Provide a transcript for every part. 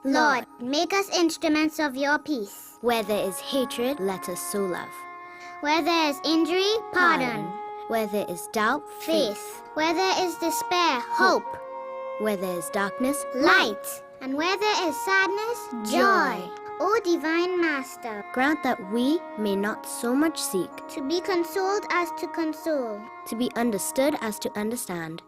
Lord, make us instruments of your peace. Where there is hatred, let us sow love. Where there is injury, pardon. Where there is doubt, Faith. Where there is despair, hope. Where there is darkness, light. And where there is sadness, joy. O Divine Master, grant that we may not so much seek to be consoled as to console, to be understood as to understand,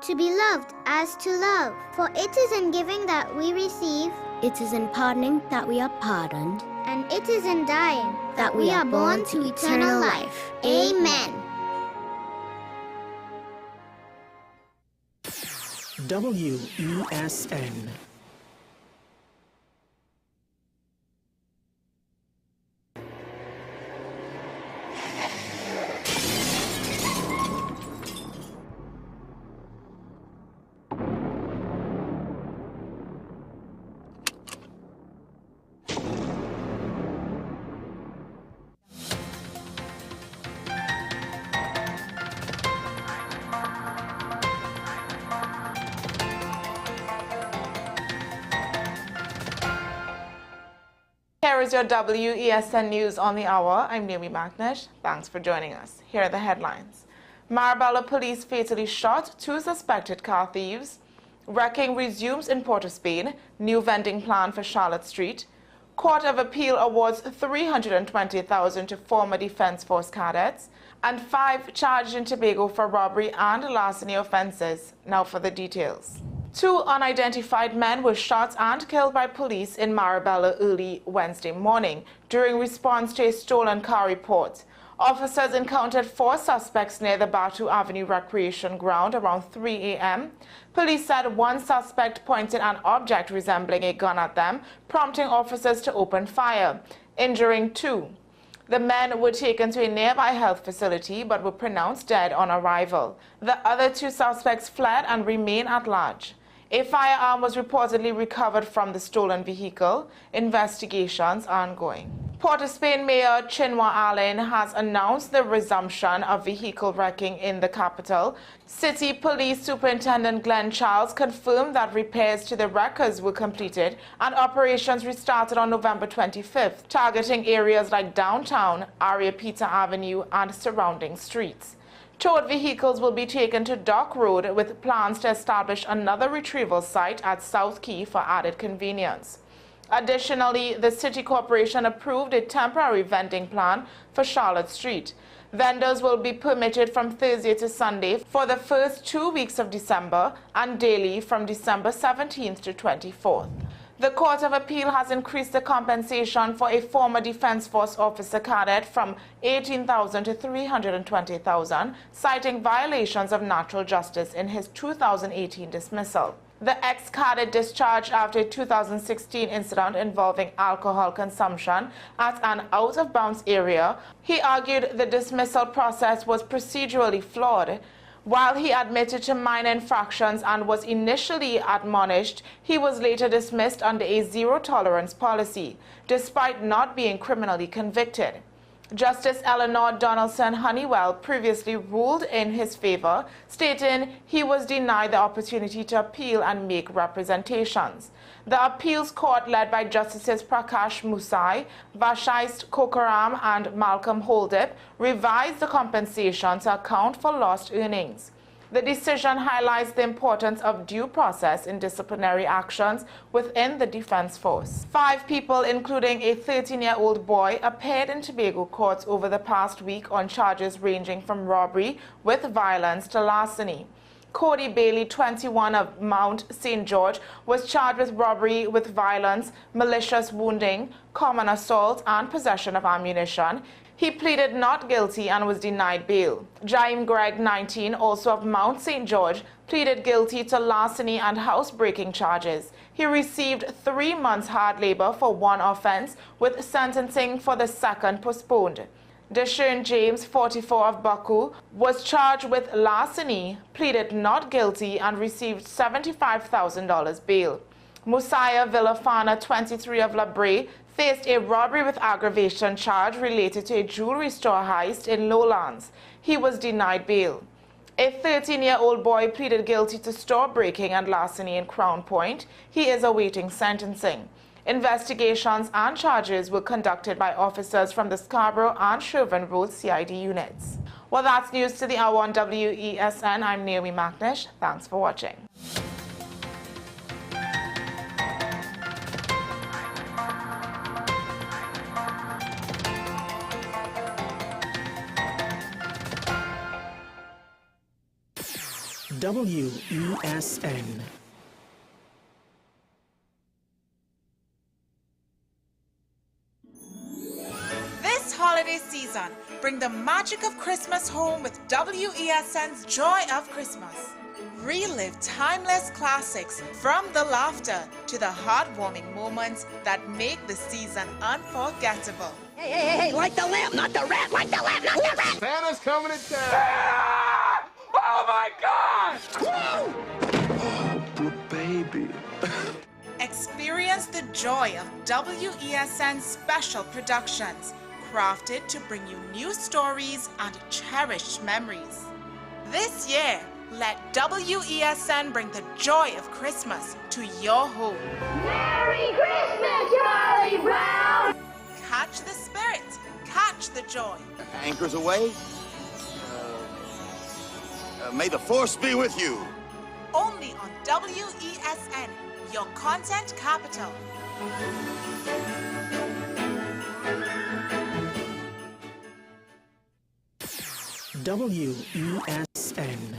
to be loved as to love. For it is in giving that we receive, it is in pardoning that we are pardoned, and it is in dying that we are born to eternal life. Amen. WESN. Here is your WESN News on the Hour. I'm Naomi Magnish. Thanks for joining us. Here are the headlines. Marabella police fatally shot 2 suspected car thieves. Wrecking resumes in Port of Spain. New vending plan for Charlotte Street. Court of Appeal awards $320,000 to former Defence Force cadets. And 5 charged in Tobago for robbery and larceny offences. Now for the details. 2 unidentified men were shot and killed by police in Marabella early Wednesday morning during response to a stolen car report. Officers encountered 4 suspects near the Batu Avenue Recreation Ground around 3 a.m. Police said 1 suspect pointed an object resembling a gun at them, prompting officers to open fire, injuring 2. The men were taken to a nearby health facility but were pronounced dead on arrival. The other 2 suspects fled and remain at large. A firearm was reportedly recovered from the stolen vehicle. Investigations are ongoing. Port of Spain Mayor Chinua Allen has announced the resumption of vehicle wrecking in the capital. City Police Superintendent Glenn Charles confirmed that repairs to the wreckers were completed and operations restarted on November 25th, targeting areas like downtown, Aria Peter Avenue, and surrounding streets. Towed vehicles will be taken to Dock Road with plans to establish another retrieval site at South Quay for added convenience. Additionally, the City Corporation approved a temporary vending plan for Charlotte Street. Vendors will be permitted from Thursday to Sunday for the first 2 weeks of December and daily from December 17th to 24th. The Court of Appeal has increased the compensation for a former Defence Force officer cadet from $18,000 to $320,000, citing violations of natural justice in his 2018 dismissal. The ex-cadet discharged after a 2016 incident involving alcohol consumption at an out-of-bounds area. He argued the dismissal process was procedurally flawed. While he admitted to minor infractions and was initially admonished, he was later dismissed under a zero-tolerance policy, despite not being criminally convicted. Justice Eleanor Donaldson Honeywell previously ruled in his favor, stating he was denied the opportunity to appeal and make representations. The appeals court, led by Justices Prakash Musai, Vashist Kokaram, and Malcolm Holdip, revised the compensation to account for lost earnings. The decision highlights the importance of due process in disciplinary actions within the Defence Force. 5 people, including a 13-year-old boy, appeared in Tobago courts over the past week on charges ranging from robbery with violence to larceny. Cody Bailey, 21, of Mount St. George, was charged with robbery with violence, malicious wounding, common assault, and possession of ammunition. He pleaded not guilty and was denied bail. Jaime Gregg, 19, also of Mount St. George, pleaded guilty to larceny and housebreaking charges. He received 3 months hard labor for 1 offense, with sentencing for the 2nd postponed. Deshaun James, 44, of Baku, was charged with larceny, pleaded not guilty, and received $75,000 bail. Musiah Villafana, 23, of La Brea, faced a robbery with aggravation charge related to a jewelry store heist in Lowlands. He was denied bail. A 13-year-old boy pleaded guilty to store breaking and larceny in Crown Point. He is awaiting sentencing. Investigations and charges were conducted by officers from the Scarborough and Sherburne Road CID units. Well, that's news to the hour on WESN. I'm Naomi McNish. Thanks for watching. WESN. This holiday season, bring the magic of Christmas home with WESN's Joy of Christmas. Relive timeless classics from the laughter to the heartwarming moments that make the season unforgettable. Hey, light the lamp, not the rat, light the lamp, not the rat! Santa's coming to town! Oh my God! Whoa! Oh, baby. Experience the joy of WESN special productions, crafted to bring you new stories and cherished memories. This year, let WESN bring the joy of Christmas to your home. Merry Christmas, Charlie Brown! Catch the spirit, catch the joy. Anchors away. May the force be with you. Only on WESN, your content capital. WESN.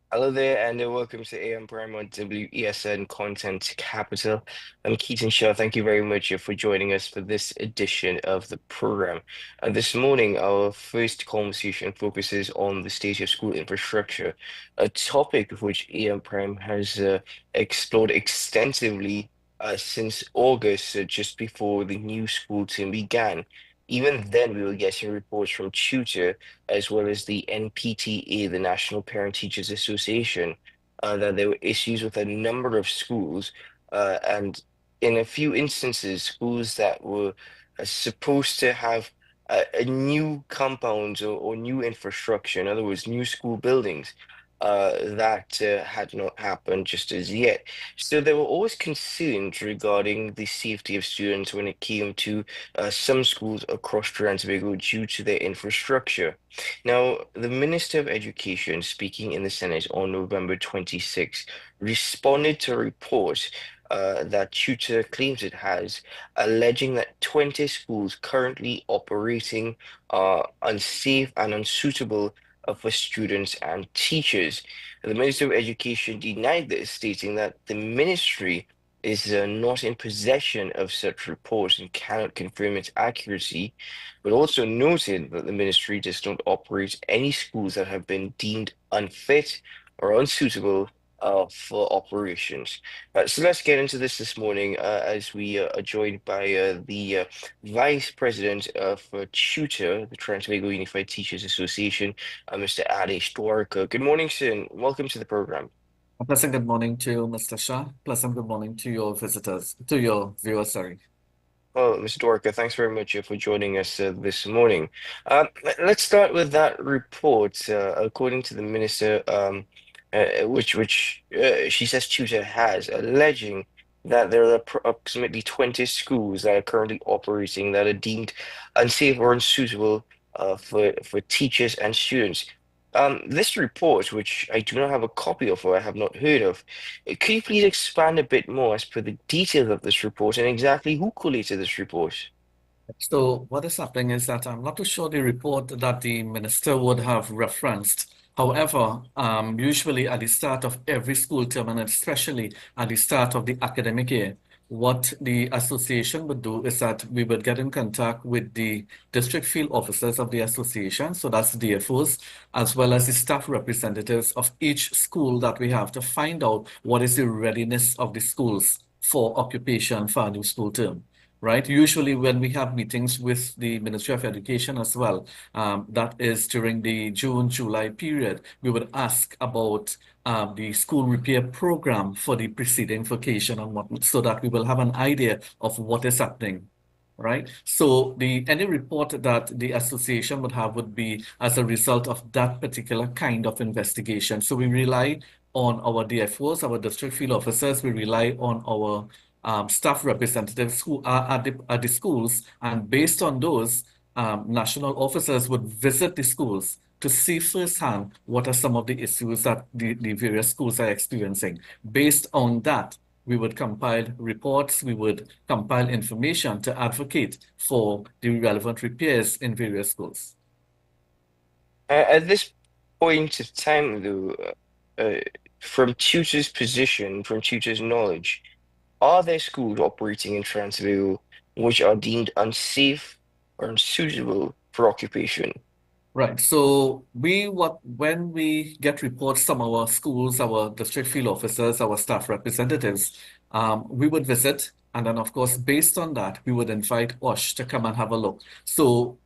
Hello there, and welcome to AM Prime on WESN Content Capital. I'm Keaton Shaw. Thank you very much for joining us for this edition of the program. This morning, our first conversation focuses on the state of school infrastructure, a topic which AM Prime has explored extensively since August, just before the new school term began. Even then, we were getting reports from Tutor as well as the NPTA, the National Parent Teachers Association, that there were issues with a number of schools, and in a few instances, schools that were supposed to have a new compounds or new infrastructure, in other words, new school buildings, that had not happened just as yet. So there were always concerns regarding the safety of students when it came to some schools across Trinidad and Tobago due to their infrastructure. Now, the Minister of Education, speaking in the Senate on November 26, responded to a report that Tutor claims it has, alleging that 20 schools currently operating are unsafe and unsuitable for students and teachers. The Minister of Education denied this, stating that the ministry is not in possession of such reports and cannot confirm its accuracy, but also noted that the ministry does not operate any schools that have been deemed unfit or unsuitable for operations. So let's get into this morning as we are joined by the Vice President of Tutor, the Trinidad and Tobago Unified Teachers Association, Mr. Adish Dwarka. Good morning, sir, and welcome to the program. A pleasant good morning to you, Mr. Shah. Pleasant good morning to your visitors, to your viewers, sorry. Well, Mr. Dwarka, thanks very much for joining us this morning. Let's start with that report. According to the minister, which she says Tutor has, alleging that there are approximately 20 schools that are currently operating that are deemed unsafe or unsuitable for teachers and students. This report, which I do not have a copy of or I have not heard of, could you please expand a bit more as per the details of this report and exactly who collated this report? So what is happening is that I'm not too sure the report that the minister would have referenced. However, usually at the start of every school term, and especially at the start of the academic year, what the association would do is that we would get in contact with the district field officers of the association, so that's the DFOs, as well as the staff representatives of each school that we have to find out what is the readiness of the schools for occupation for a new school term. Right. Usually when we have meetings with the Ministry of Education as well, that is during the June, July period, we would ask about the school repair program for the preceding vacation and whatnot, so that we will have an idea of what is happening. Right. So any report that the association would have would be as a result of that particular kind of investigation. So we rely on our DFOs, our district field officers, we rely on our staff representatives who are at the schools, and based on those, national officers would visit the schools to see firsthand what are some of the issues that the various schools are experiencing. Based on that, we would compile reports, we would compile information to advocate for the relevant repairs in various schools. At this point of time, though, from tutor's position, from tutor's knowledge, are there schools operating in Transvaal which are deemed unsafe or unsuitable for occupation? Right. So when we get reports from our schools, our district field officers, our staff representatives, we would visit, and then of course, based on that, we would invite OSH to come and have a look. So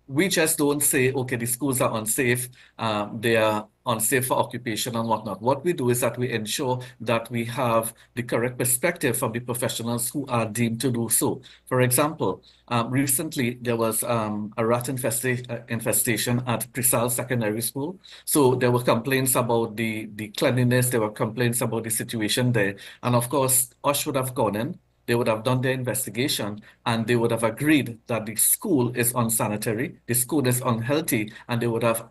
we just don't say, okay, the schools are unsafe, they are unsafe for occupation and whatnot. What we do is that we ensure that we have the correct perspective from the professionals who are deemed to do so. For example, recently there was a rat infestation at Presal Secondary School. So there were complaints about the cleanliness, there were complaints about the situation there. And of course, OSH would have gone in, they would have done their investigation, and they would have agreed that the school is unsanitary, the school is unhealthy, and they would have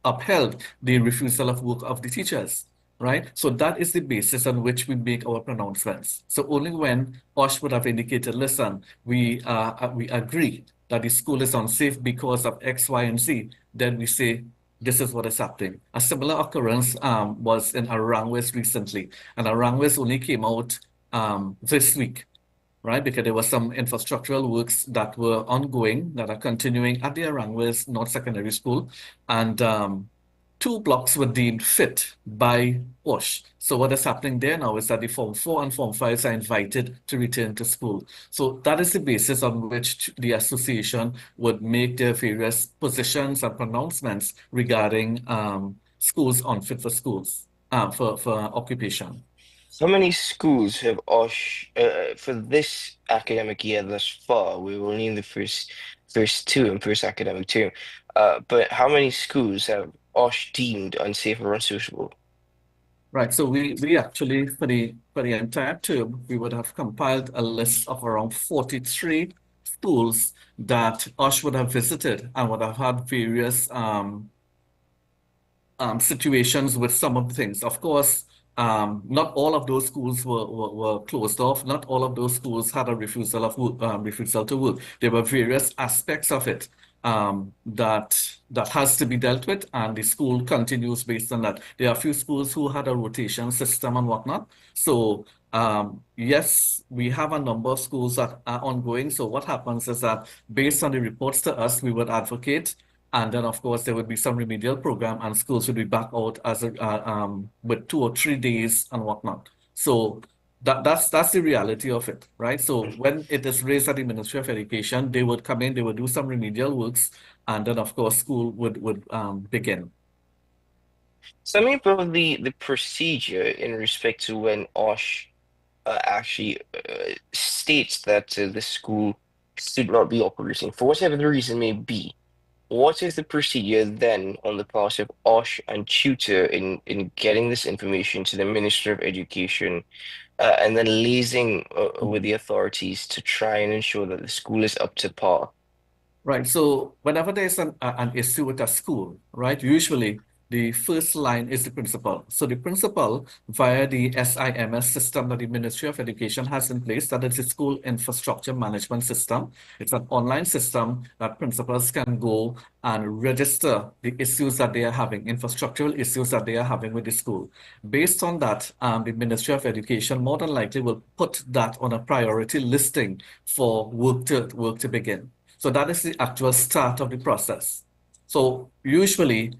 upheld the refusal of work of the teachers, right? So that is the basis on which we make our pronouncements. So only when OSH would have indicated, listen, we agree that the school is unsafe because of X, Y, and Z, then we say, this is what is happening. A similar occurrence was in Arangwes recently, and Arangwes only came out this week, right? Because there were some infrastructural works that were ongoing, that are continuing at the Arangwes North Secondary School, and 2 blocks were deemed fit by OSH. So what is happening there now is that the Form 4 and Form 5s are invited to return to school. So that is the basis on which the association would make their various positions and pronouncements regarding schools unfit for schools, for occupation. How many schools have OSH for this academic year thus far? We will only in the first two and first academic term. But how many schools have OSH deemed unsafe or unsuitable? Right. So we actually for the entire term we would have compiled a list of around 43 schools that OSH would have visited and would have had various situations with some of the things. Of course, not all of those schools were closed off. Not all of those schools had a refusal of work, refusal to work. There were various aspects of it that has to be dealt with, and the school continues based on that. There are a few schools who had a rotation system and whatnot. So yes, we have a number of schools that are ongoing. So what happens is that based on the reports to us, we would advocate. And then, of course, there would be some remedial program, and schools would be back out as with 2 or 3 days and whatnot. So that's the reality of it, right? So when it is raised at the Ministry of Education, they would come in, they would do some remedial works, and then, of course, school would begin. Tell me about the procedure in respect to when OSH actually states that the school should not be operating, for whatever the reason may be. What is the procedure then on the part of OSH and tutor in getting this information to the Minister of Education and then liaising with the authorities to try and ensure that the school is up to par? Right. So whenever there's an issue with a school, right, usually the first line is the principal. So the principal, via the SIMS system that the Ministry of Education has in place, that is the School Infrastructure Management System. It's an online system that principals can go and register the issues that they are having, infrastructural issues that they are having with the school. Based on that, the Ministry of Education more than likely will put that on a priority listing for work to begin. So that is the actual start of the process. So usually,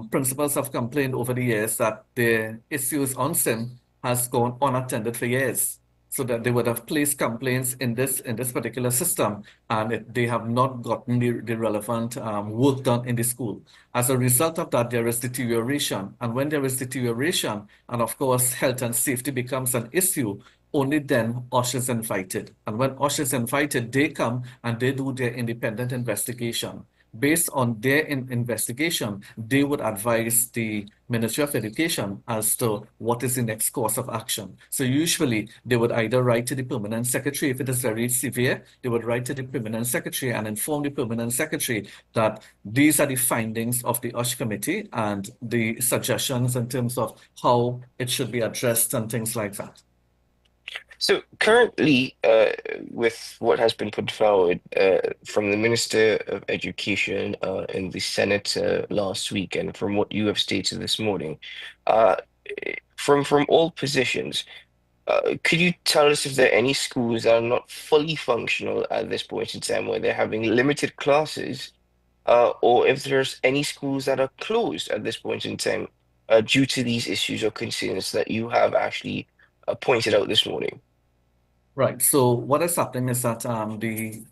principals have complained over the years that their issues on SIM has gone unattended for years. So that they would have placed complaints in this particular system, and they have not gotten the relevant work done in the school. As a result of that, there is deterioration. And when there is deterioration, and of course, health and safety becomes an issue, only then OSH is invited. And when OSH is invited, they come and they do their independent investigation. Based on their investigation, they would advise the Ministry of Education as to what is the next course of action. So usually they would either write to the permanent secretary. If it is very severe, they would write to the permanent secretary and inform the permanent secretary that these are the findings of the OSH committee and the suggestions in terms of how it should be addressed and things like that. So currently, with what has been put forward from the Minister of Education in the Senate last week, and from what you have stated this morning, from all positions, could you tell us if there are any schools that are not fully functional at this point in time, where they're having limited classes, or if there's any schools that are closed at this point in time due to these issues or concerns that you have actually pointed out this morning? Right. So what is happening is that the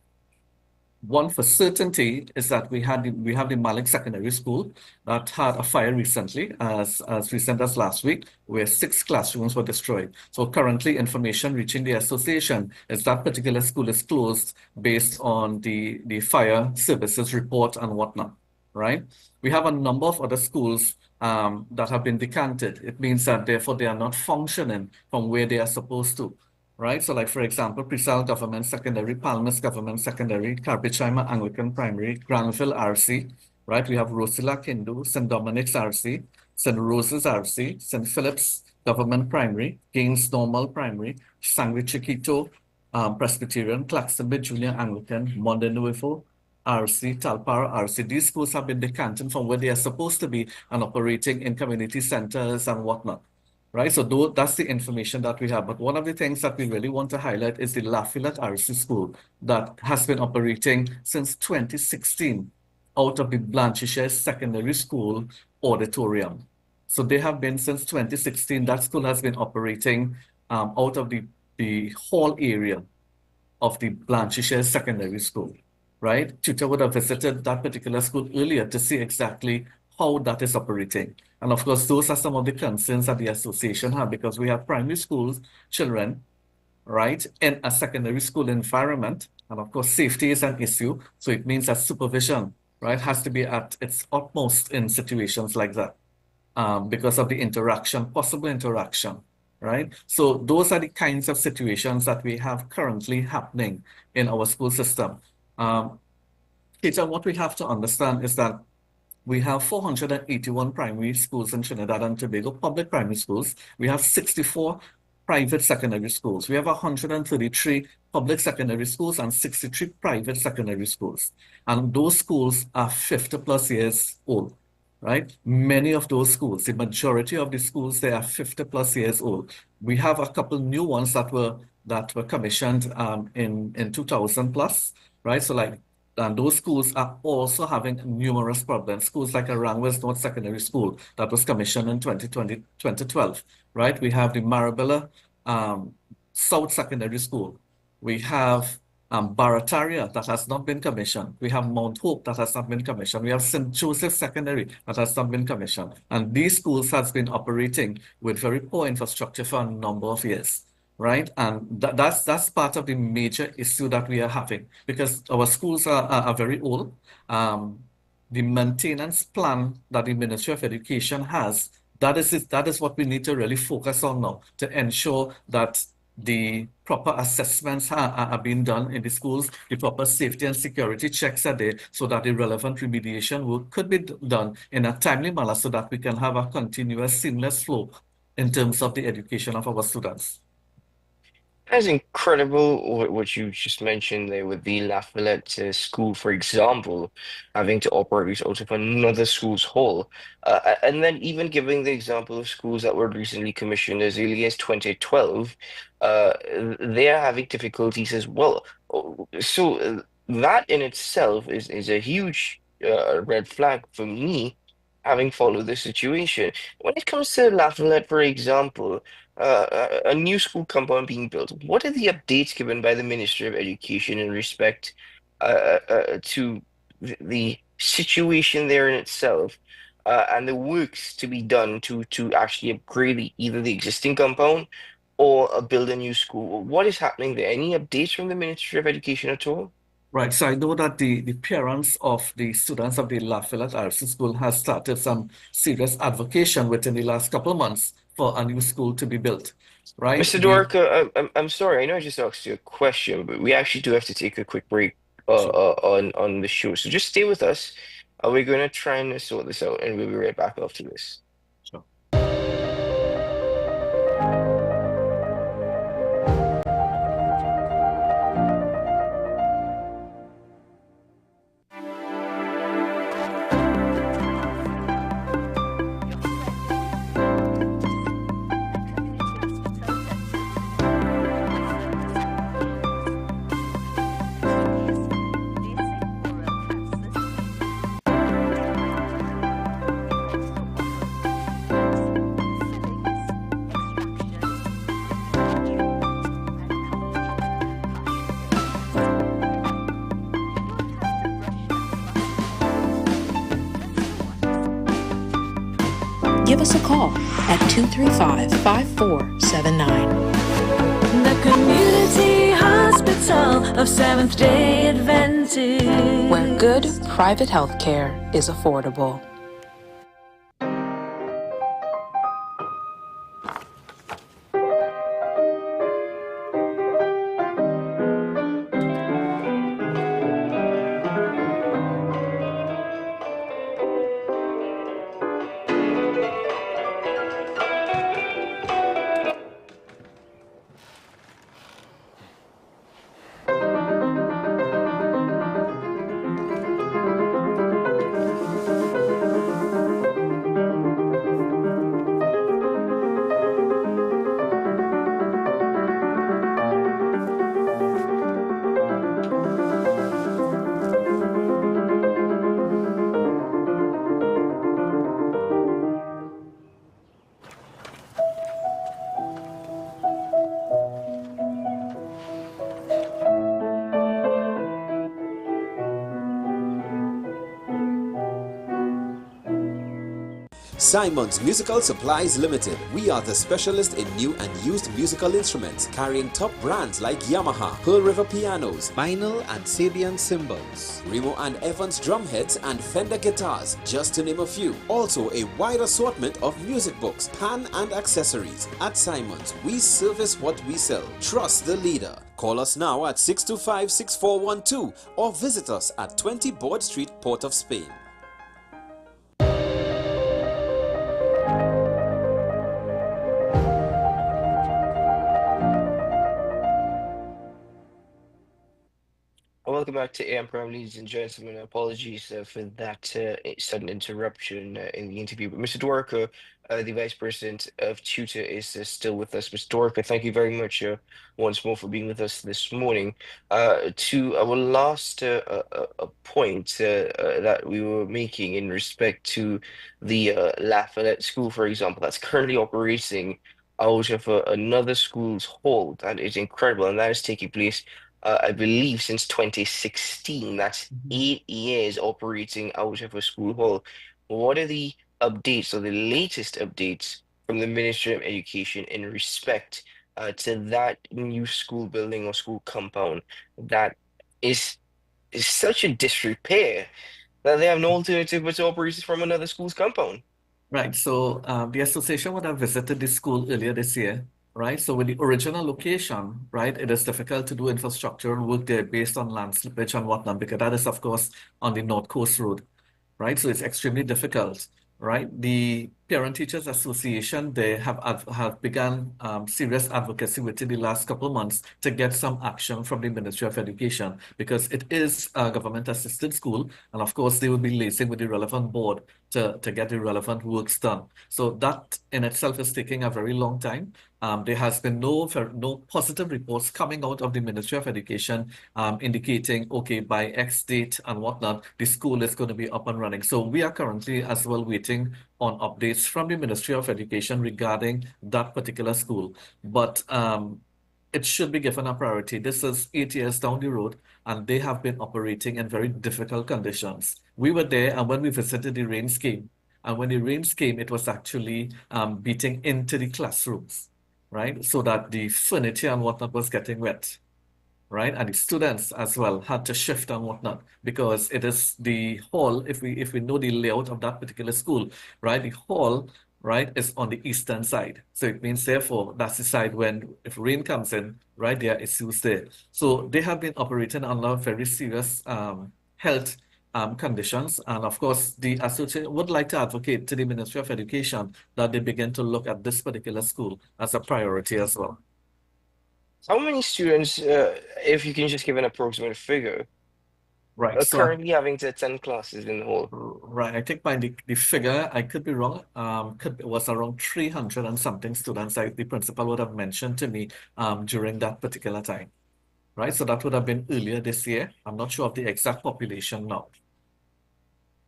one for certainty is that we have the Malik Secondary School that had a fire recently, as recent as last week, where 6 classrooms were destroyed. So currently, information reaching the association is that particular school is closed based on the fire services report and whatnot. Right. We have a number of other schools that have been decanted. It means that therefore they are not functioning from where they are supposed to. Right, so like for example, Presal Government Secondary, Palmas Government Secondary, Carpichaima Anglican Primary, Granville RC, right? We have Rosilla Kindu, St. Dominic's RC, St. Rose's RC, St. Philip's Government Primary, Gaines Normal Primary, Sangre Chiquito Presbyterian, Claxtonby Junior Anglican, Monde Nuevo RC, Talpara RC. These schools have been decanted from where they are supposed to be and operating in community centers and whatnot. Right, so that's the information that we have. But one of the things that we really want to highlight is the Lafayette RC School that has been operating since 2016 out of the Blanchishere Secondary School auditorium. So they have been since 2016. That school has been operating out of the hall area of the Blanchishere Secondary School. Right, Tutor would have visited that particular school earlier to see exactly how that is operating. And of course, those are some of the concerns that the association have, because we have primary schools, children, right, in a secondary school environment. And of course, safety is an issue. So it means that supervision, right, has to be at its utmost in situations like that because of the interaction, possible interaction, right? So those are the kinds of situations that we have currently happening in our school system. Peter, what we have to understand is that we have 481 primary schools in Trinidad and Tobago, public primary schools. We have 64 private secondary schools. We have 133 public secondary schools and 63 private secondary schools. And those schools are 50 plus years old, right? Many of those schools, the majority of the schools, they are 50 plus years old. We have a couple new ones that were commissioned in 2000 plus, right? So like, and those schools are also having numerous problems. Schools like Arangwes North Secondary School that was commissioned in 2012, right? We have the Marabella South Secondary School. We have Barataria that has not been commissioned. We have Mount Hope that has not been commissioned. We have St. Joseph Secondary that has not been commissioned. And these schools has been operating with very poor infrastructure for a number of years. Right, and that's part of the major issue that we are having, because our schools are very old. The maintenance plan that the Ministry of Education has, that is what we need to really focus on now, to ensure that the proper assessments are being done in the schools, the proper safety and security checks are there so that the relevant remediation work could be done in a timely manner so that we can have a continuous seamless flow in terms of the education of our students. That's incredible what you just mentioned there with the Lafayette School, for example, having to operate out of another school's hall. And then even giving the example of schools that were recently commissioned as early as 2012, uh, they are having difficulties as well. So that in itself is a huge red flag for me, having followed the situation. When it comes to Lafayette, for example, a new school compound being built. What are the updates given by the Ministry of Education in respect to the situation there in itself and the works to be done to actually upgrade either the existing compound or build a new school? What is happening there? Any updates from the Ministry of Education at all? Right, so I know that the parents of the students of the Lafayette Arts School has started some serious advocacy within the last couple of months for a new school to be built, right? Mr. Dorka, I'm sorry. I know I just asked you a question, but we actually do have to take a quick break Sure. on the show. So just stay with us. We're going to try and sort this out, and we'll be right back after this. Sure. Give us a call at 235-5479. The Community Hospital of Seventh-day Adventist, where good private health care is affordable. Simon's Musical Supplies Limited. We are the specialist in new and used musical instruments, carrying top brands like Yamaha, Pearl River pianos, vinyl and Sabian cymbals, Remo and Evans drumheads and Fender guitars, just to name a few. Also a wide assortment of music books, pan and accessories. At Simon's, we service what we sell. Trust the leader. Call us now at 625-6412 or visit us at 20 Board Street, Port of Spain. Welcome back to AM Prime, ladies and gentlemen. Apologies for that sudden interruption in the interview. But Mr. Dwarka, the Vice President of Tutor, is still with us. Mr. Dwarka, thank you very much once more for being with us this morning. To our last point that we were making in respect to the Lafayette School, for example, that's currently operating out of another school's hall. That is incredible, and that is taking place I believe since 2016. That's 8 years operating out of a school hall. What are the updates or the latest updates from the Ministry of Education in respect to that new school building or school compound that is such a disrepair that they have no alternative but to operate from another school's compound? Right, so the association would have visited the school earlier this year right? So with the original location, right, it is difficult to do infrastructural work there based on land slippage and whatnot, because that is, of course, on the North Coast Road, right? So it's extremely difficult, right? The Parent Teachers Association, they have begun serious advocacy within the last couple of months to get some action from the Ministry of Education, because it is a government-assisted school, and of course they will be liaising with the relevant board to get the relevant works done. So that in itself is taking a very long time. There has been no positive reports coming out of the Ministry of Education indicating, okay, by X date and whatnot, the school is going to be up and running. So we are currently as well waiting on updates from the Ministry of Education regarding that particular school. But it should be given a priority. This is 8 years down the road, and they have been operating in very difficult conditions. We were there, and when we visited, the rains came. And when the rains came, it was actually beating into the classrooms, right? So that the furniture and whatnot was getting wet, right? And the students as well had to shift and whatnot, because it is the hall, if we know the layout of that particular school, right? The hall, right, is on the eastern side. So it means therefore that's the side when if rain comes in, right, there are issues there. So they have been operating under very serious health conditions. And of course, the association would like to advocate to the Ministry of Education that they begin to look at this particular school as a priority as well. How many students, if you can just give an approximate figure, Right, are so currently having to attend classes in the hall? right, I think by the figure, I could be wrong, was around 300 and something students, the principal would have mentioned to me during that particular time, right? So that would have been earlier this year. I'm not sure of the exact population now.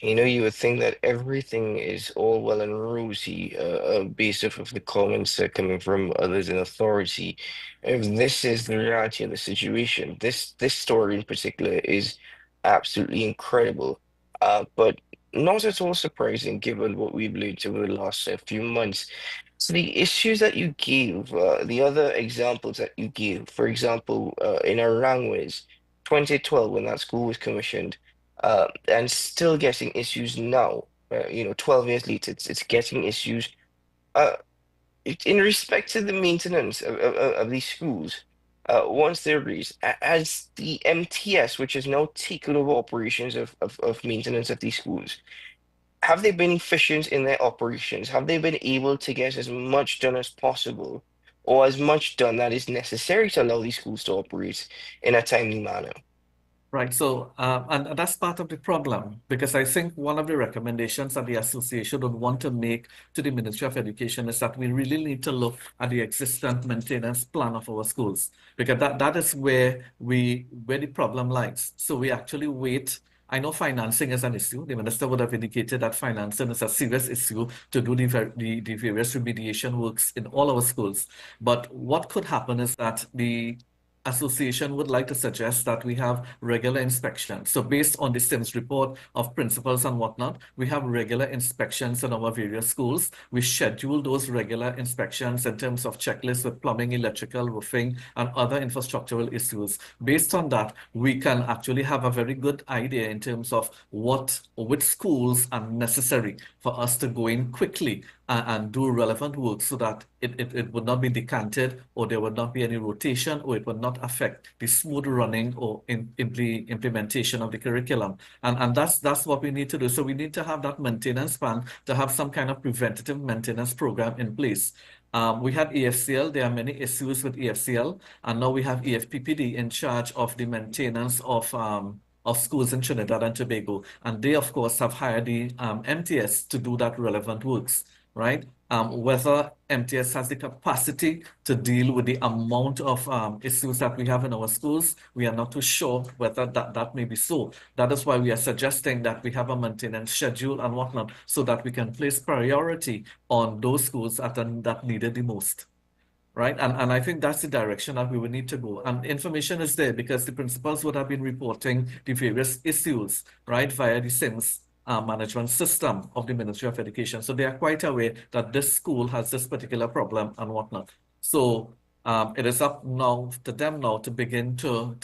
You would think that everything is all well and rosy, based off of the comments coming from others in authority. If this is the reality of the situation, this story in particular is absolutely incredible, but not at all surprising given what we've lived over the last few months. So the issues that you gave, the other examples that you gave, for example, in Arangwes, 2012, when that school was commissioned, and still getting issues now. 12 years later, it's getting issues. Uh, in respect to the maintenance of these schools, once they're raised, as the MTS, which has now taken over operations of maintenance of these schools, have they been efficient in their operations? Have they been able to get as much done as possible, or as much done that is necessary to allow these schools to operate in a timely manner? Right, so and that's part of the problem, because I think one of the recommendations that the association would want to make to the Ministry of Education is that we really need to look at the existing maintenance plan of our schools, because that is where the problem lies. So we actually wait. I know financing is an issue. The minister would have indicated that financing is a serious issue to do the various remediation works in all our schools. But what could happen is that the association would like to suggest that we have regular inspections. So based on the SIMS report of principals and whatnot, we have regular inspections in our various schools. We schedule those regular inspections in terms of checklists with plumbing, electrical, roofing, and other infrastructural issues. Based on that, we can actually have a very good idea in terms of which schools are necessary for us to go in quickly and do relevant work, so that it would not be decanted, or there would not be any rotation, or it would not affect the smooth running or implementation of the curriculum. And that's what we need to do. So we need to have that maintenance plan, to have some kind of preventative maintenance program in place. We have EFCL. There are many issues with EFCL, and now we have EFPPD in charge of the maintenance of schools in Trinidad and Tobago. And they, of course, have hired the MTS to do that relevant works, right? Whether MTS has the capacity to deal with the amount of issues that we have in our schools, we are not too sure whether that may be so. That is why we are suggesting that we have a maintenance schedule and whatnot, so that we can place priority on those schools that need it the most. Right, and I think that's the direction that we would need to go. And information is there, because the principals would have been reporting the various issues, right, via the SIMS management system of the Ministry of Education. So they are quite aware that this school has this particular problem and whatnot. So it is up now to them now to begin to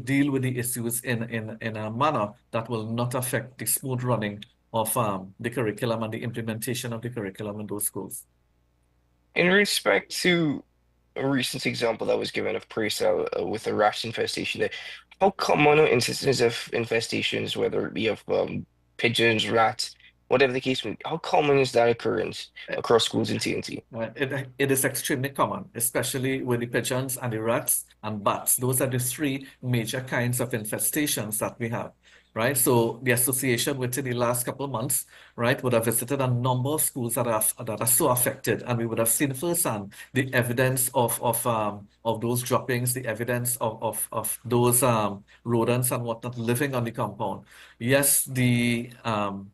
deal with the issues in a manner that will not affect the smooth running of the curriculum and the implementation of the curriculum in those schools. In respect to a recent example that was given of Precel with a rat infestation there. How common are instances of infestations, whether it be of pigeons, rats, whatever the case may be? How common is that occurrence across schools in TNT? It is extremely common, especially with the pigeons and the rats and bats. Those are the three major kinds of infestations that we have, right? So the association within the last couple of months, right, would have visited a number of schools that are so affected, and we would have seen firsthand the evidence of those droppings, the evidence of those rodents and whatnot living on the compound. Yes, the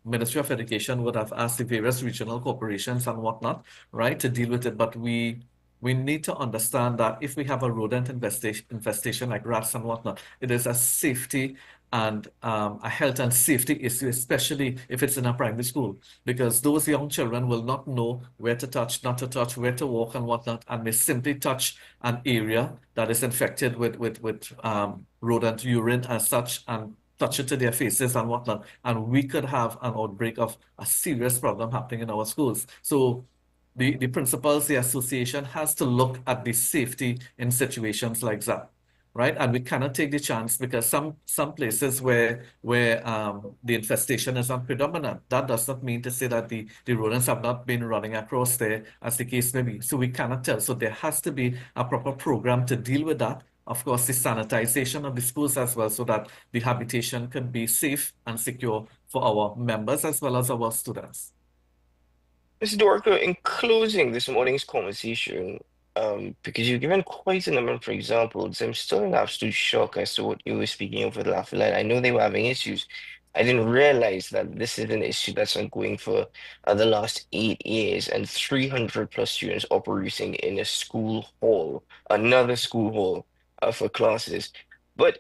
Ministry of Education would have asked the various regional corporations and whatnot, right, to deal with it. But we need to understand that if we have a rodent infestation like rats and whatnot, it is a safety and a health and safety issue, especially if it's in a primary school, because those young children will not know where to touch, not to touch, where to walk and whatnot, and may simply touch an area that is infected with rodent urine as such and touch it to their faces and whatnot, and we could have an outbreak of a serious problem happening in our schools. So the principals, the association has to look at the safety in situations like that, right? And we cannot take the chance because some places where the infestation is not predominant, that does not mean to say that the rodents have not been running across there, as the case may be. So we cannot tell. So there has to be a proper program to deal with that. Of course, the sanitization of the schools as well, so that the habitation can be safe and secure for our members as well as our students. Mr. Dorco, in closing this morning's conversation, because you've given quite a number of examples, I'm still in absolute shock as to what you were speaking of with Lafayette. I know they were having issues. I didn't realize that this is an issue that's ongoing for the last 8 years and 300 plus students operating in a school hall, another school hall for classes. But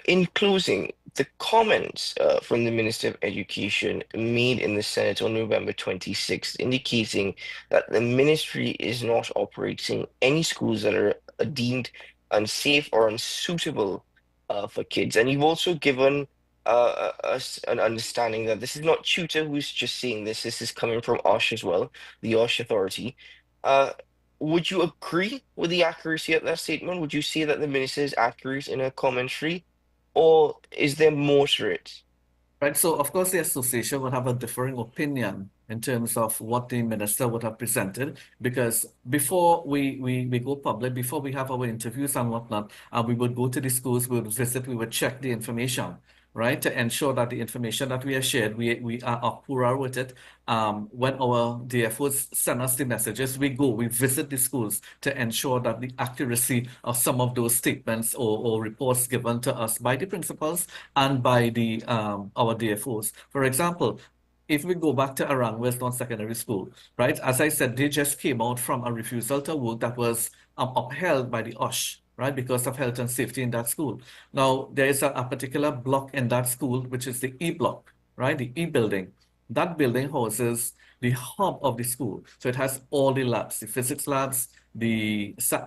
in closing, the comments from the Minister of Education made in the Senate on November 26th, indicating that the ministry is not operating any schools that are deemed unsafe or unsuitable for kids. And you've also given us an understanding that this is not Tutor who's just saying this. This is coming from OSH as well, the OSH authority. Uh, would you agree with the accuracy of that statement? Would you say that the minister is accurate in her commentary? Or is there more to it? Right, so of course the association would have a differing opinion in terms of what the minister would have presented, because before we go public, before we have our interviews and whatnot, we would go to the schools, we would visit, we would check the information, right, to ensure that the information that we have shared, we are accurate with it. When our DFOs send us the messages, we visit the schools to ensure that the accuracy of some of those statements or reports given to us by the principals and by the our DFOs. For example, if we go back to Arang West Secondary School, right, as I said, they just came out from a refusal to work that was upheld by the OSH, right, because of health and safety in that school. Now, there is a particular block in that school, which is the E block, right, the E building. That building houses the hub of the school. So it has all the labs, the physics labs,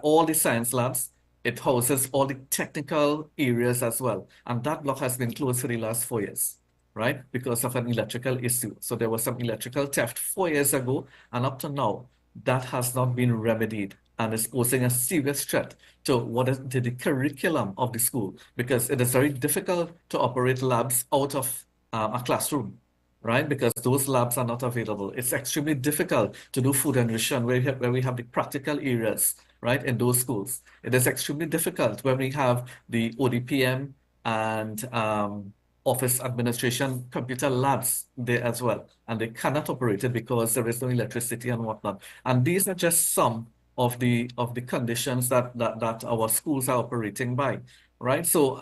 all the science labs. It houses all the technical areas as well. And that block has been closed for the last 4 years, right, because of an electrical issue. So there was some electrical theft 4 years ago, and up to now, that has not been remedied and is posing a serious threat to the curriculum of the school, because it is very difficult to operate labs out of a classroom, right? Because those labs are not available. It's extremely difficult to do food and nutrition where we have the practical areas, right, in those schools. It is extremely difficult when we have the ODPM and office administration computer labs there as well, and they cannot operate it because there is no electricity and whatnot. And these are just some of the conditions that our schools are operating by, right? So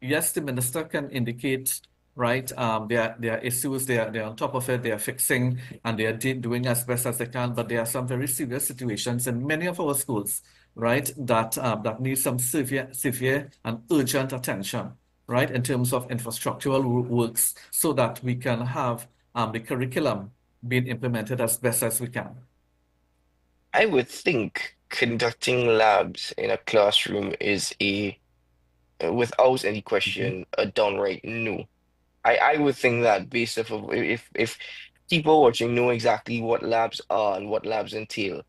yes, the minister can indicate, right, there are issues, they're on top of it, they are fixing, and they are doing as best as they can, but there are some very serious situations in many of our schools, right, that need some severe and urgent attention, right, in terms of infrastructural works, so that we can have the curriculum being implemented as best as we can. I would think conducting labs in a classroom is without any question, a downright no. I would think that based off of if people watching know exactly what labs are and what labs entail,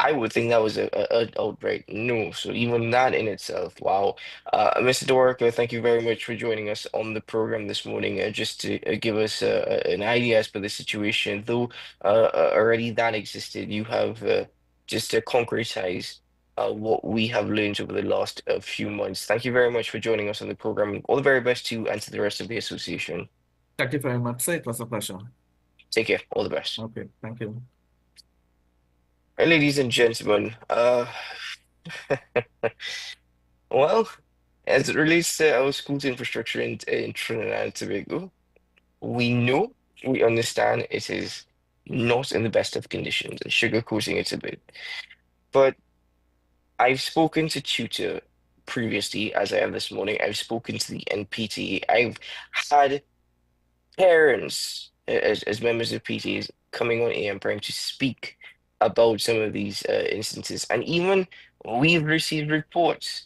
I would think that was a outright no. So even that in itself, wow. Mr. Dorica, thank you very much for joining us on the program this morning, just to give us an idea as per the situation. Though already that existed, you have just to concretize what we have learned over the last few months. Thank you very much for joining us on the program. All the very best to you and to the rest of the association. Thank you very much, sir. It was a pleasure. Take care. All the best. Okay, thank you. Right, ladies and gentlemen, well, as it relates to our schools infrastructure in Trinidad and Tobago, we know, we understand it is not in the best of conditions, and sugarcoating it a bit. But I've spoken to Tutor previously, as I have this morning. I've spoken to the NPTA. I've had parents, as members of PTAs, coming on AM Prime to speak about some of these instances. And even we've received reports.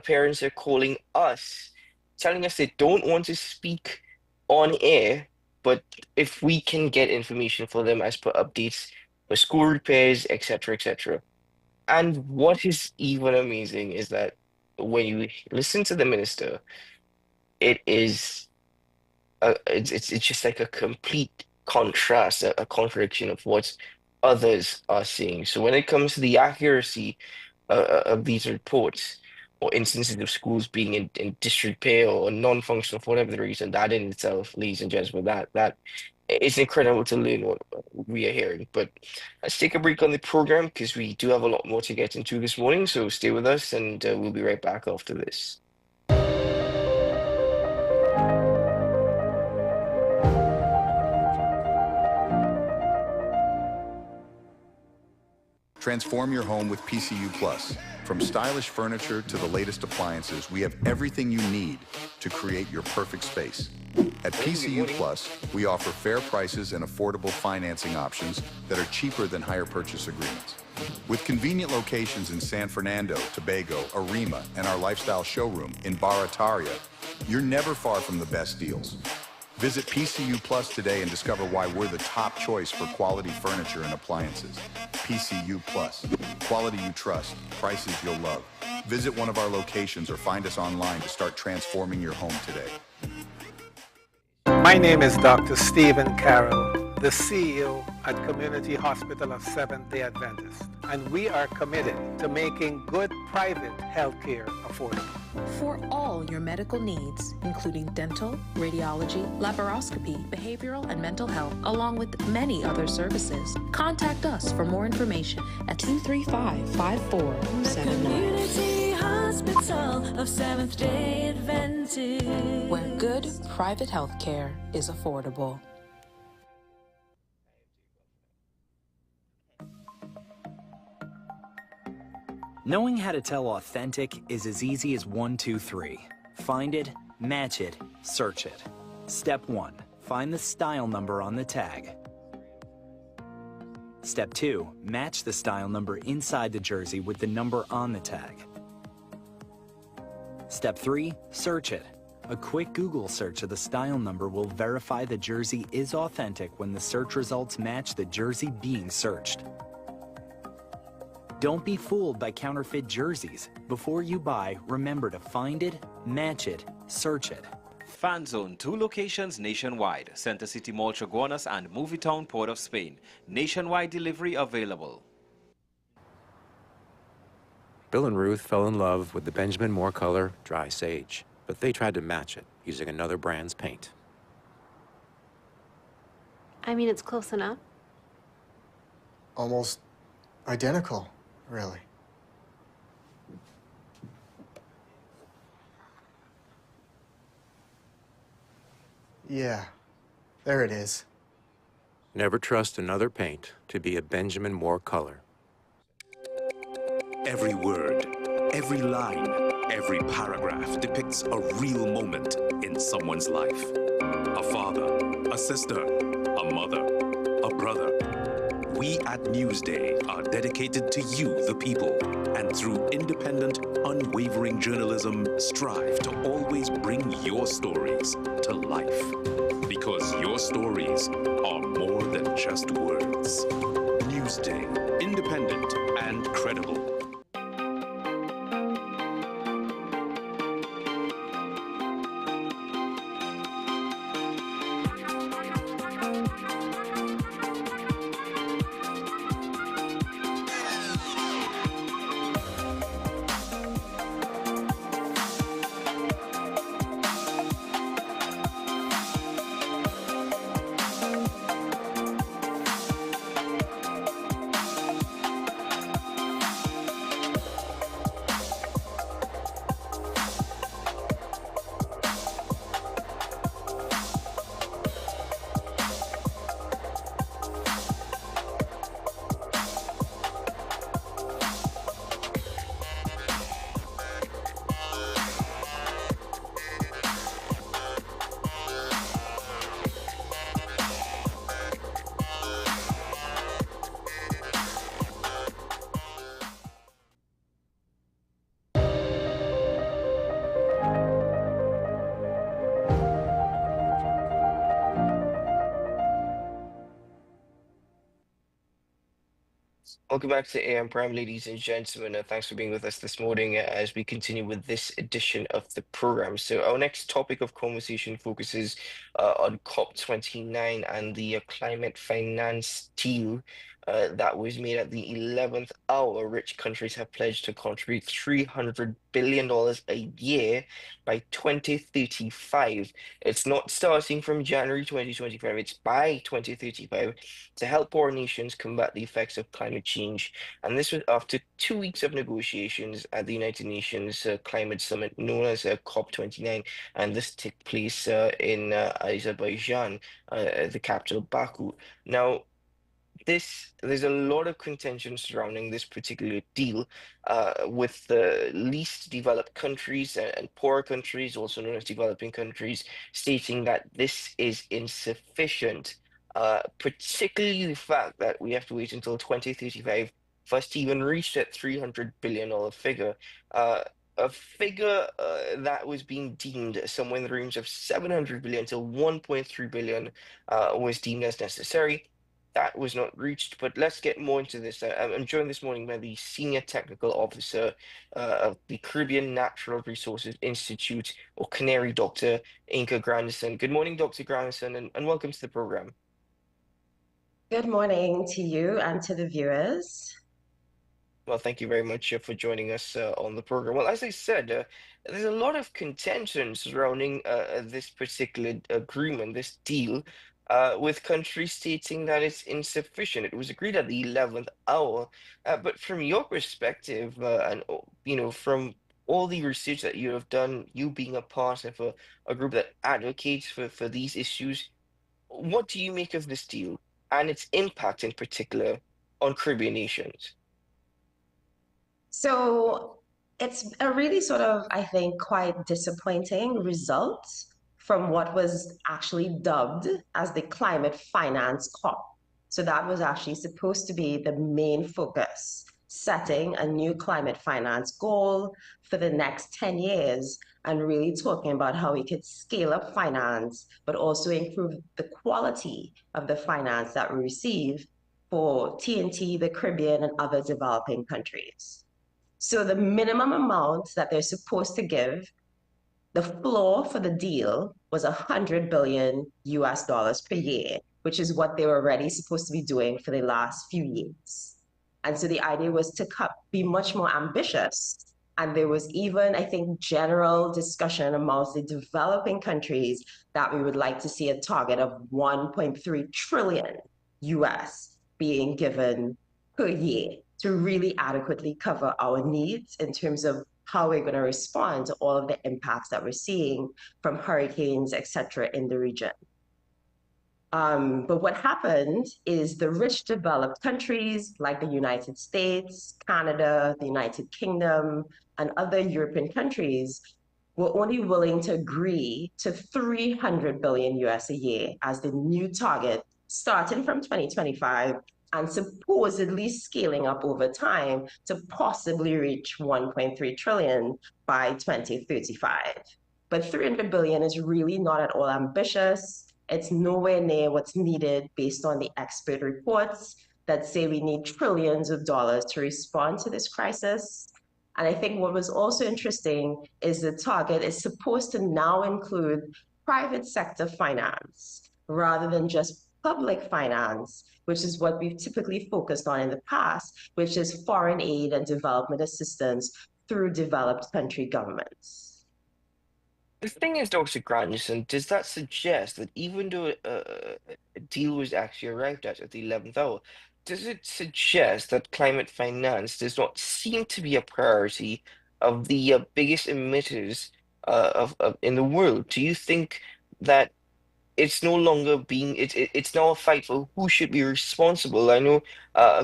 Parents are calling us, telling us they don't want to speak on air, but if we can get information for them as per updates for school repairs, etc., etc. And what is even amazing is that when you listen to the minister, it's just like a complete contrast, a contradiction of what others are seeing. So when it comes to the accuracy of these reports or instances of schools being in disrepair or non-functional for whatever the reason, that in itself, ladies and gentlemen, that it's incredible to learn what we are hearing. But let's take a break on the program because we do have a lot more to get into this morning. So stay with us and we'll be right back after this. Transform your home with PCU Plus. From stylish furniture to the latest appliances, we have everything you need to create your perfect space. At PCU Plus, we offer fair prices and affordable financing options that are cheaper than hire purchase agreements. With convenient locations in San Fernando, Tobago, Arima, and our lifestyle showroom in Barataria, you're never far from the best deals. Visit PCU Plus today and discover why we're the top choice for quality furniture and appliances. PCU Plus. Quality you trust. Prices you'll love. Visit one of our locations or find us online to start transforming your home today. My name is Dr. Stephen Carroll, the CEO at Community Hospital of Seventh-day Adventist, and we are committed to making good private healthcare affordable. For all your medical needs, including dental, radiology, laparoscopy, behavioral and mental health, along with many other services, contact us for more information at 235-5479. Community Hospital of Seventh-day Adventist, where good private health care is affordable. Knowing how to tell authentic is as easy as 1, 2, 3. Find it, match it, search it. Step 1. Find the style number on the tag. Step 2. Match the style number inside the jersey with the number on the tag. Step 3. Search it. A quick Google search of the style number will verify the jersey is authentic when the search results match the jersey being searched. Don't be fooled by counterfeit jerseys. Before you buy, remember to find it, match it, search it. Fan Zone, 2 locations nationwide. Center City Mall, Chaguanas and Movietown, Port of Spain. Nationwide delivery available. Bill and Ruth fell in love with the Benjamin Moore color Dry Sage, but they tried to match it using another brand's paint. I mean, it's close enough. Almost identical. Really? Yeah, there it is. Never trust another paint to be a Benjamin Moore color. Every word, every line, every paragraph depicts a real moment in someone's life. A father, a sister, a mother, a brother. We at Newsday are dedicated to you, the people, and through independent, unwavering journalism, strive to always bring your stories to life. Because your stories are more than just words. Newsday, independent and credible. Welcome back to AM Prime, ladies and gentlemen. Thanks for being with us this morning as we continue with this edition of the program. So our next topic of conversation focuses on COP29 and the climate finance deal that was made at the 11th hour. Rich countries have pledged to contribute $300 billion a year by 2035. It's not starting from January 2025, it's by 2035 to help poor nations combat the effects of climate change. And this was after 2 weeks of negotiations at the United Nations Climate Summit known as COP29. And this took place in Azerbaijan, the capital Baku. Now, there's a lot of contention surrounding this particular deal with the least developed countries and poorer countries, also known as developing countries, stating that this is insufficient, particularly the fact that we have to wait until 2035 for us to even reach that $300 billion figure. A figure that was being deemed somewhere in the range of 700 billion to 1.3 billion was deemed as necessary. That was not reached, but let's get more into this. I'm joined this morning by the Senior Technical Officer of the Caribbean Natural Resources Institute, or Canary, Dr. Inka Grandison. Good morning, Dr. Grandison, and welcome to the program. Good morning to you and to the viewers. Well, thank you very much for joining us on the program. Well, as I said, there's a lot of contention surrounding this particular agreement, this deal, with countries stating that it's insufficient. It was agreed at the 11th hour, but from your perspective, and from all the research that you have done, you being a part of a group that advocates for these issues, what do you make of this deal and its impact in particular on Caribbean nations? So it's a really sort of, I think, quite disappointing result from what was actually dubbed as the Climate Finance COP. So that was actually supposed to be the main focus, setting a new climate finance goal for the next 10 years and really talking about how we could scale up finance, but also improve the quality of the finance that we receive for TNT, the Caribbean, and other developing countries. So the minimum amount that they're supposed to give, the floor for the deal was $100 billion per year, which is what they were already supposed to be doing for the last few years. And so the idea was to be much more ambitious. And there was even, I think, general discussion amongst the developing countries that we would like to see a target of 1.3 trillion US being given per year to really adequately cover our needs in terms of how we're going to respond to all of the impacts that we're seeing from hurricanes, et cetera, in the region. But what happened is the rich developed countries like the United States, Canada, the United Kingdom, and other European countries were only willing to agree to 300 billion US a year as the new target starting from 2025 and supposedly scaling up over time to possibly reach 1.3 trillion by 2035. But 300 billion is really not at all ambitious. It's nowhere near what's needed based on the expert reports that say we need trillions of dollars to respond to this crisis. And I think what was also interesting is the target is supposed to now include private sector finance rather than just public finance, which is what we've typically focused on in the past, which is foreign aid and development assistance through developed country governments. The thing is, Dr. Granderson, does that suggest that even though a deal was actually arrived at the 11th hour, does it suggest that climate finance does not seem to be a priority of the biggest emitters in the world? Do you think that it's no longer being it's now a fight for who should be responsible? I know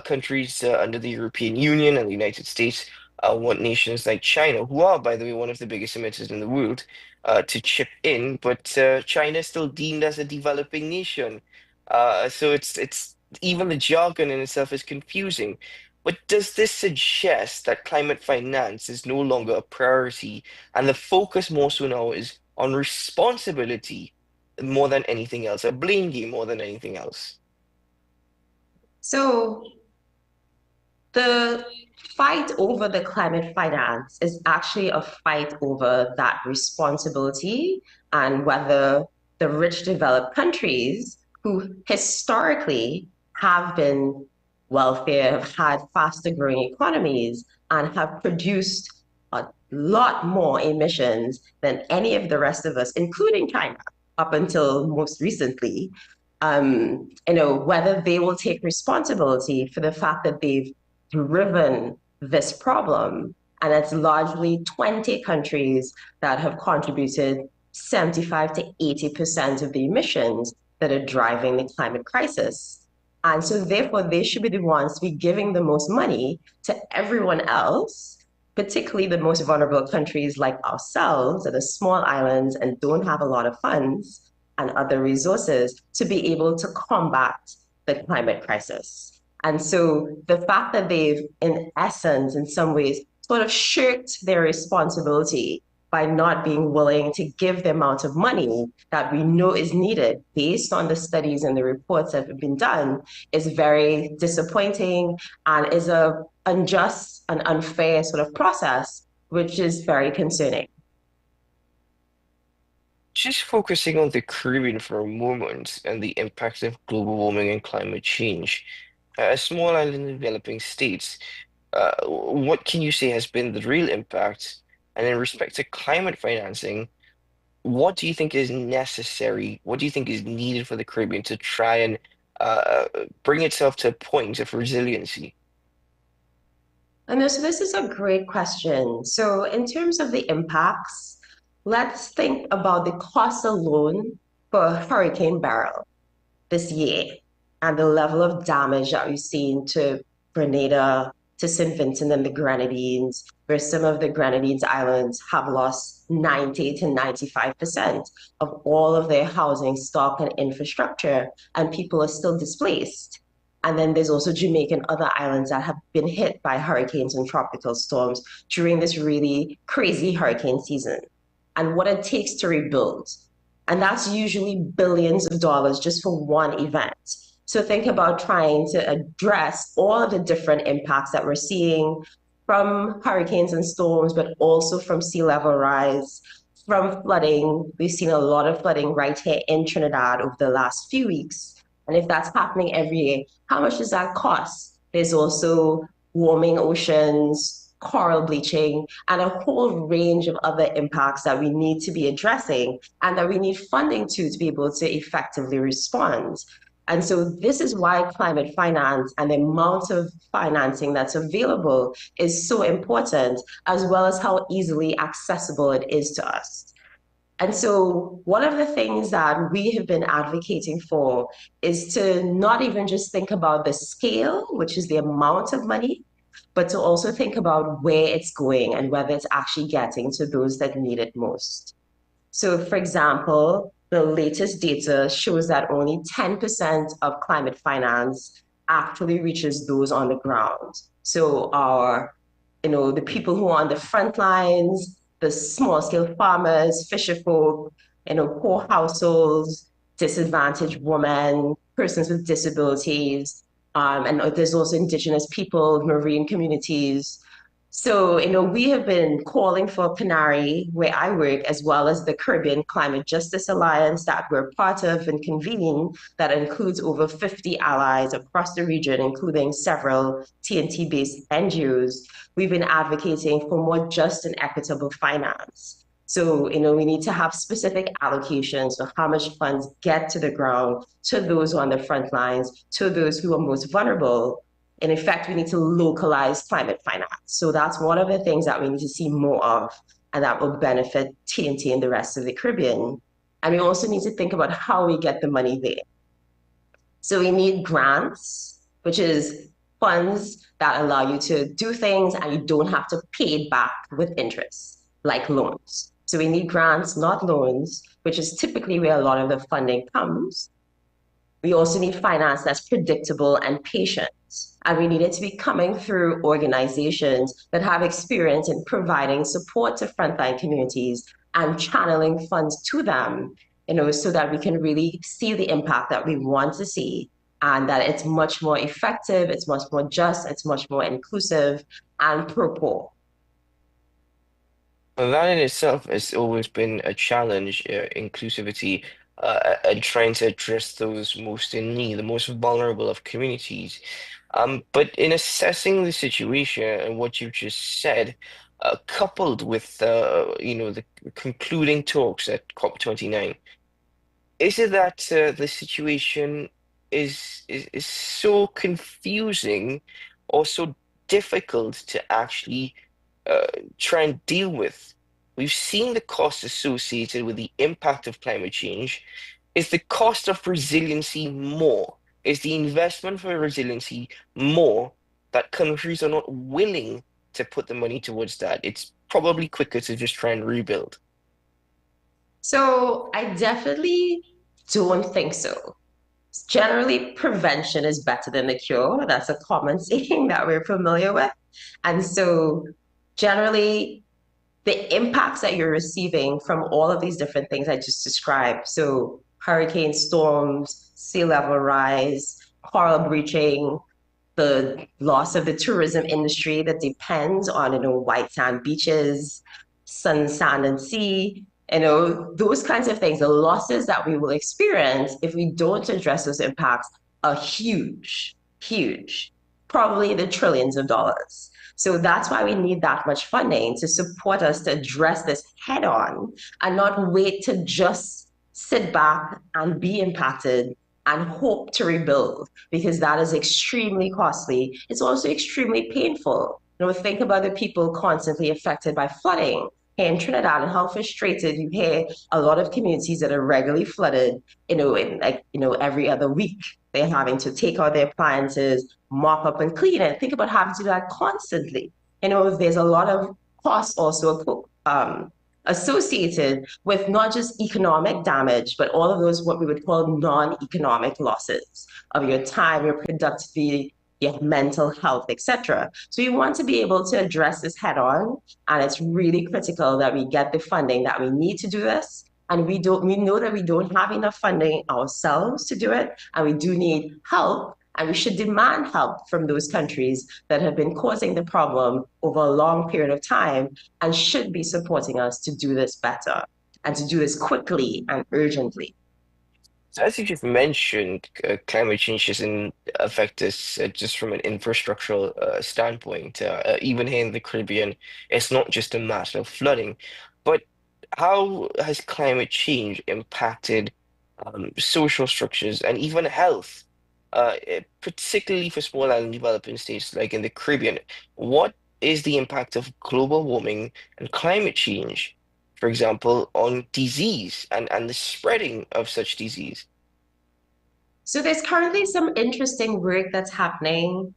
countries under the European Union and the United States want nations like China, who are, by the way, one of the biggest emitters in the world, to chip in, but China is still deemed as a developing nation. So it's even the jargon in itself is confusing. But does this suggest that climate finance is no longer a priority and the focus more so now is on responsibility more than anything else, a blame game more than anything else? So the fight over the climate finance is actually a fight over that responsibility and whether the rich developed countries who historically have been wealthier, have had faster growing economies, and have produced a lot more emissions than any of the rest of us, including China, up until most recently, whether they will take responsibility for the fact that they've driven this problem. And it's largely 20 countries that have contributed 75 to 80% of the emissions that are driving the climate crisis. And so therefore, they should be the ones to be giving the most money to everyone else, particularly the most vulnerable countries like ourselves that are small islands and don't have a lot of funds and other resources to be able to combat the climate crisis. And so the fact that they've, in essence, in some ways, sort of shirked their responsibility by not being willing to give the amount of money that we know is needed based on the studies and the reports that have been done is very disappointing and is a unjust and unfair sort of process, which is very concerning. Just focusing on the Caribbean for a moment and the impact of global warming and climate change. A small island in developing states, what can you say has been the real impact? And in respect to climate financing, what do you think is necessary? What do you think is needed for the Caribbean to try and bring itself to a point of resiliency? So this is a great question. So in terms of the impacts, let's think about the cost alone for Hurricane Beryl this year and the level of damage that we've seen to Grenada, to St. Vincent and the Grenadines, where some of the Grenadines islands have lost 90 to 95% of all of their housing stock and infrastructure, and people are still displaced. And then there's also Jamaica and other islands that have been hit by hurricanes and tropical storms during this really crazy hurricane season, and what it takes to rebuild. And that's usually billions of dollars just for one event. So think about trying to address all of the different impacts that we're seeing from hurricanes and storms, but also from sea level rise, from flooding. We've seen a lot of flooding right here in Trinidad over the last few weeks. And if that's happening every year, how much does that cost? There's also warming oceans, coral bleaching, and a whole range of other impacts that we need to be addressing and that we need funding to be able to effectively respond. And so this is why climate finance and the amount of financing that's available is so important, as well as how easily accessible it is to us. And so one of the things that we have been advocating for is to not even just think about the scale, which is the amount of money, but to also think about where it's going and whether it's actually getting to those that need it most. So for example, the latest data shows that only 10% of climate finance actually reaches those on the ground. So the people who are on the front lines, the small scale farmers, fisherfolk, poor households, disadvantaged women, persons with disabilities, And there's also indigenous people, marine communities. So, we have been calling for Canary, where I work, as well as the Caribbean Climate Justice Alliance that we're part of and convene, that includes over 50 allies across the region, including several TNT-based NGOs. We've been advocating for more just and equitable finance. So, we need to have specific allocations for how much funds get to the ground, to those on the front lines, to those who are most vulnerable. In effect, we need to localize climate finance. So that's one of the things that we need to see more of, and that will benefit TNT and the rest of the Caribbean. And we also need to think about how we get the money there. So we need grants, which is funds that allow you to do things and you don't have to pay it back with interest, like loans. So we need grants, not loans, which is typically where a lot of the funding comes. We also need finance that's predictable and patient. And we need it to be coming through organizations that have experience in providing support to frontline communities and channeling funds to them, so that we can really see the impact that we want to see, and that it's much more effective, it's much more just, it's much more inclusive and pro-poor. Well, that in itself has always been a challenge, inclusivity, and trying to address those most in need, the most vulnerable of communities. But in assessing the situation and what you just said, coupled with the concluding talks at COP29, is it that the situation is so confusing or so difficult to actually try and deal with? We've seen the costs associated with the impact of climate change. Is the cost of resiliency more? Is the investment for resiliency more that countries are not willing to put the money towards that? It's probably quicker to just try and rebuild. So I definitely don't think so. Generally, prevention is better than the cure. That's a common saying that we're familiar with. And so generally, the impacts that you're receiving from all of these different things I just described, so hurricane storms, sea level rise, coral bleaching, the loss of the tourism industry that depends on, white sand beaches, sun, sand, and sea, those kinds of things, the losses that we will experience if we don't address those impacts are huge, huge, probably the trillions of dollars. So that's why we need that much funding to support us to address this head on and not wait to just sit back and be impacted and hope to rebuild, because that is extremely costly. It's also extremely painful. Think about the people constantly affected by flooding here in Trinidad and how frustrated you hear a lot of communities that are regularly flooded, every other week. They're having to take out their appliances, mop up and clean it. Think about having to do that constantly. There's a lot of costs also associated with not just economic damage, but all of those what we would call non-economic losses of your time, your productivity, your mental health, etc. So we want to be able to address this head on, and it's really critical that we get the funding that we need to do this. And we know that we don't have enough funding ourselves to do it, and we do need help. And we should demand help from those countries that have been causing the problem over a long period of time and should be supporting us to do this better and to do this quickly and urgently. So as you just mentioned, climate change doesn't affect us just from an infrastructural standpoint. Even here in the Caribbean, it's not just a matter of flooding, but how has climate change impacted social structures and even health? Particularly for small island developing states like in the Caribbean, what is the impact of global warming and climate change, for example, on disease and the spreading of such disease? So there's currently some interesting work that's happening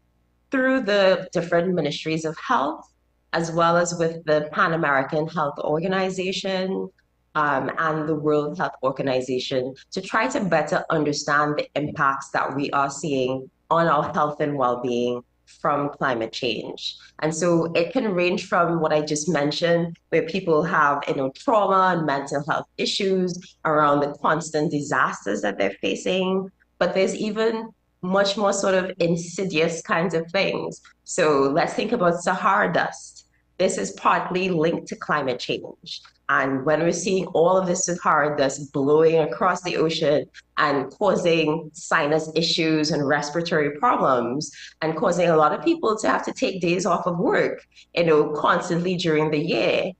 through the different ministries of health, as well as with the Pan American Health Organization, and the World Health Organization, to try to better understand the impacts that we are seeing on our health and well-being from climate change. And so it can range from what I just mentioned, where people have trauma and mental health issues around the constant disasters that they're facing, but there's even much more sort of insidious kinds of things. So let's think about Sahara dust. This is partly linked to climate change. And when we're seeing all of this Sahara dust blowing across the ocean and causing sinus issues and respiratory problems, and causing a lot of people to have to take days off of work, constantly during the year,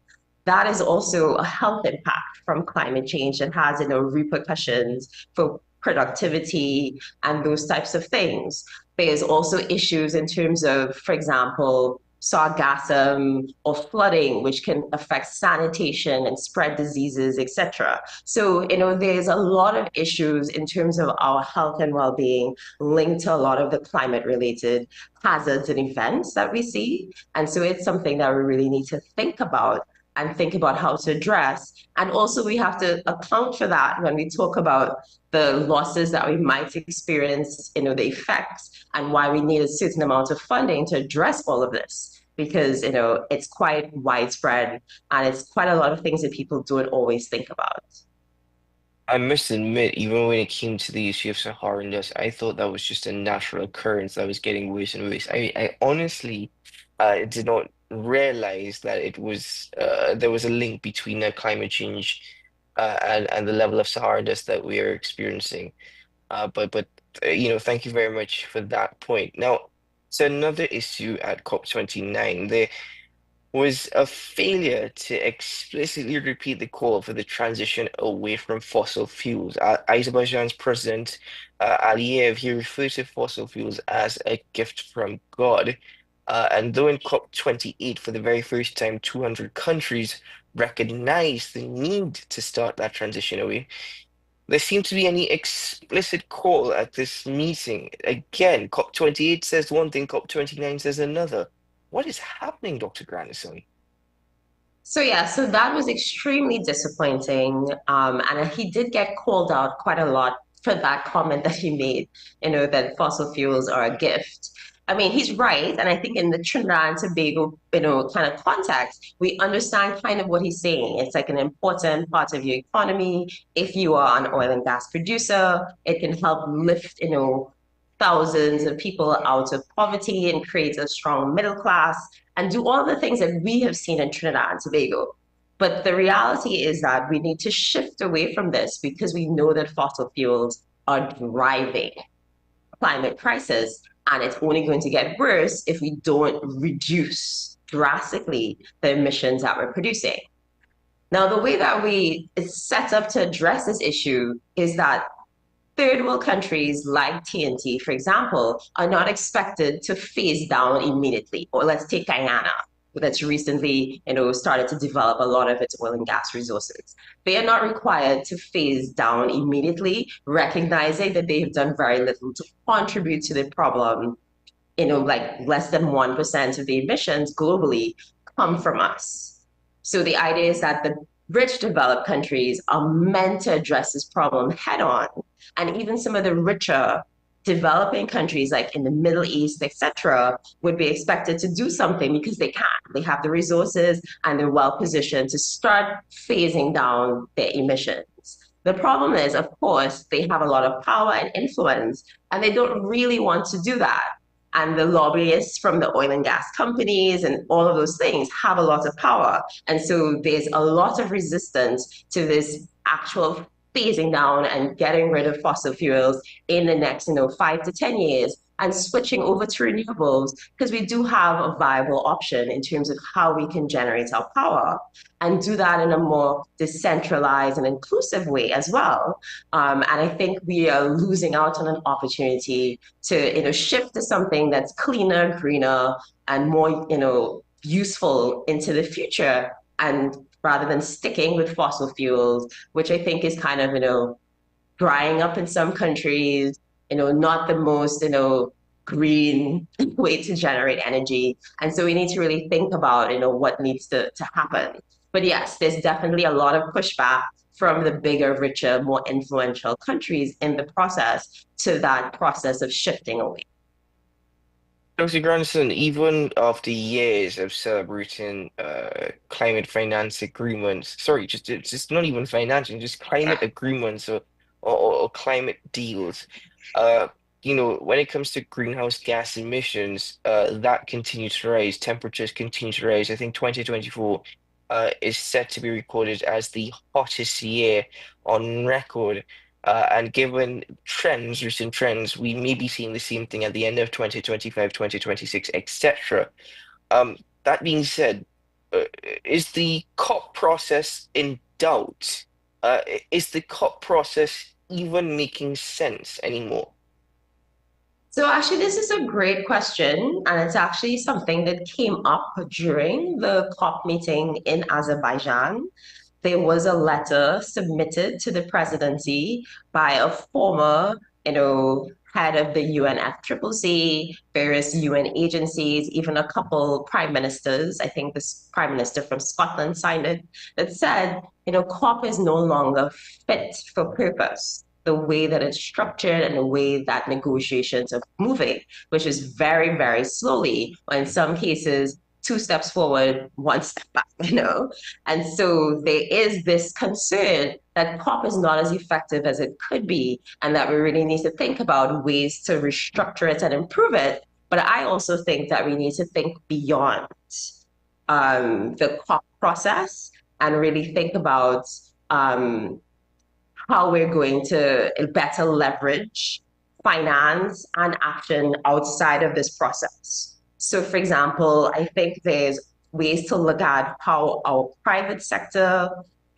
that is also a health impact from climate change and has, repercussions for productivity and those types of things. There's also issues in terms of, for example, sargassum or flooding, which can affect sanitation and spread diseases, etc. So, there's a lot of issues in terms of our health and well-being linked to a lot of the climate-related hazards and events that we see. And so it's something that we really need to think about and think about how to address. And also we have to account for that when we talk about the losses that we might experience, the effects, and why we need a certain amount of funding to address all of this. Because, it's quite widespread and it's quite a lot of things that people don't always think about. I must admit, even when it came to the issue of Saharan dust, I thought that was just a natural occurrence that was getting worse and worse. I honestly did not realize that it was there was a link between climate change and the level of Saharan dust that we are experiencing. But thank you very much for that point. Now, so another issue at COP29, there was a failure to explicitly repeat the call for the transition away from fossil fuels. Azerbaijan's president, Aliyev, he referred to fossil fuels as a gift from God. And though in COP28, for the very first time, 200 countries recognized the need to start that transition away, there seemed to be any explicit call at this meeting. Again, COP28 says one thing, COP29 says another. What is happening, Dr. Grandison? So yeah, so that was extremely disappointing. And he did get called out quite a lot for that comment that he made, that fossil fuels are a gift. I mean, he's right. And I think in the Trinidad and Tobago, kind of context, we understand kind of what he's saying. It's like an important part of your economy. If you are an oil and gas producer, it can help lift, thousands of people out of poverty and create a strong middle class and do all the things that we have seen in Trinidad and Tobago. But the reality is that we need to shift away from this because we know that fossil fuels are driving climate crisis, and it's only going to get worse if we don't reduce drastically the emissions that we're producing. Now, the way that we is set up to address this issue is that third world countries like TNT, for example, are not expected to phase down immediately. Or let's take Guyana, that's recently, started to develop a lot of its oil and gas resources. They are not required to phase down immediately, recognizing that they have done very little to contribute to the problem. Like less than 1% of the emissions globally come from us. So the idea is that the rich developed countries are meant to address this problem head on. And even some of the richer developing countries like in the Middle East, etc., would be expected to do something because they can. They have the resources and they're well positioned to start phasing down their emissions. The problem is, of course, they have a lot of power and influence, and they don't really want to do that. And the lobbyists from the oil and gas companies and all of those things have a lot of power. And so there's a lot of resistance to this actual phasing down and getting rid of fossil fuels in the next 5 to 10 years and switching over to renewables, because we do have a viable option in terms of how we can generate our power and do that in a more decentralized and inclusive way as well. And I think we are losing out on an opportunity to shift to something that's cleaner, greener, and more useful into the future, and rather than sticking with fossil fuels, which I think is kind of drying up in some countries, not the most, green way to generate energy. And so we need to really think about, what needs to happen. But yes, there's definitely a lot of pushback from the bigger, richer, more influential countries in the process to that process of shifting away. Dr. Grandison, even after years of celebrating climate finance agreements, sorry, just not even financing, just climate agreements or climate deals, when it comes to greenhouse gas emissions, that continues to rise. Temperatures continue to rise. I think 2024 is set to be recorded as the hottest year on record. And given recent trends, we may be seeing the same thing at the end of 2025, 2026, etc. That being said, uh, is the COP process in doubt? Is the COP process even making sense anymore? So actually, this is a great question, and it's actually something that came up during the COP meeting in Azerbaijan. There was a letter submitted to the presidency by a former, head of the UNFCCC, various UN agencies, even a couple prime ministers. I think this prime minister from Scotland signed it, that said, COP is no longer fit for purpose, the way that it's structured and the way that negotiations are moving, which is very, very slowly, or in some cases, two steps forward, one step back. And so there is this concern that COP is not as effective as it could be, and that we really need to think about ways to restructure it and improve it. But I also think that we need to think beyond the COP process and really think about how we're going to better leverage finance and action outside of this process. So, for example, I think there's ways to look at how our private sector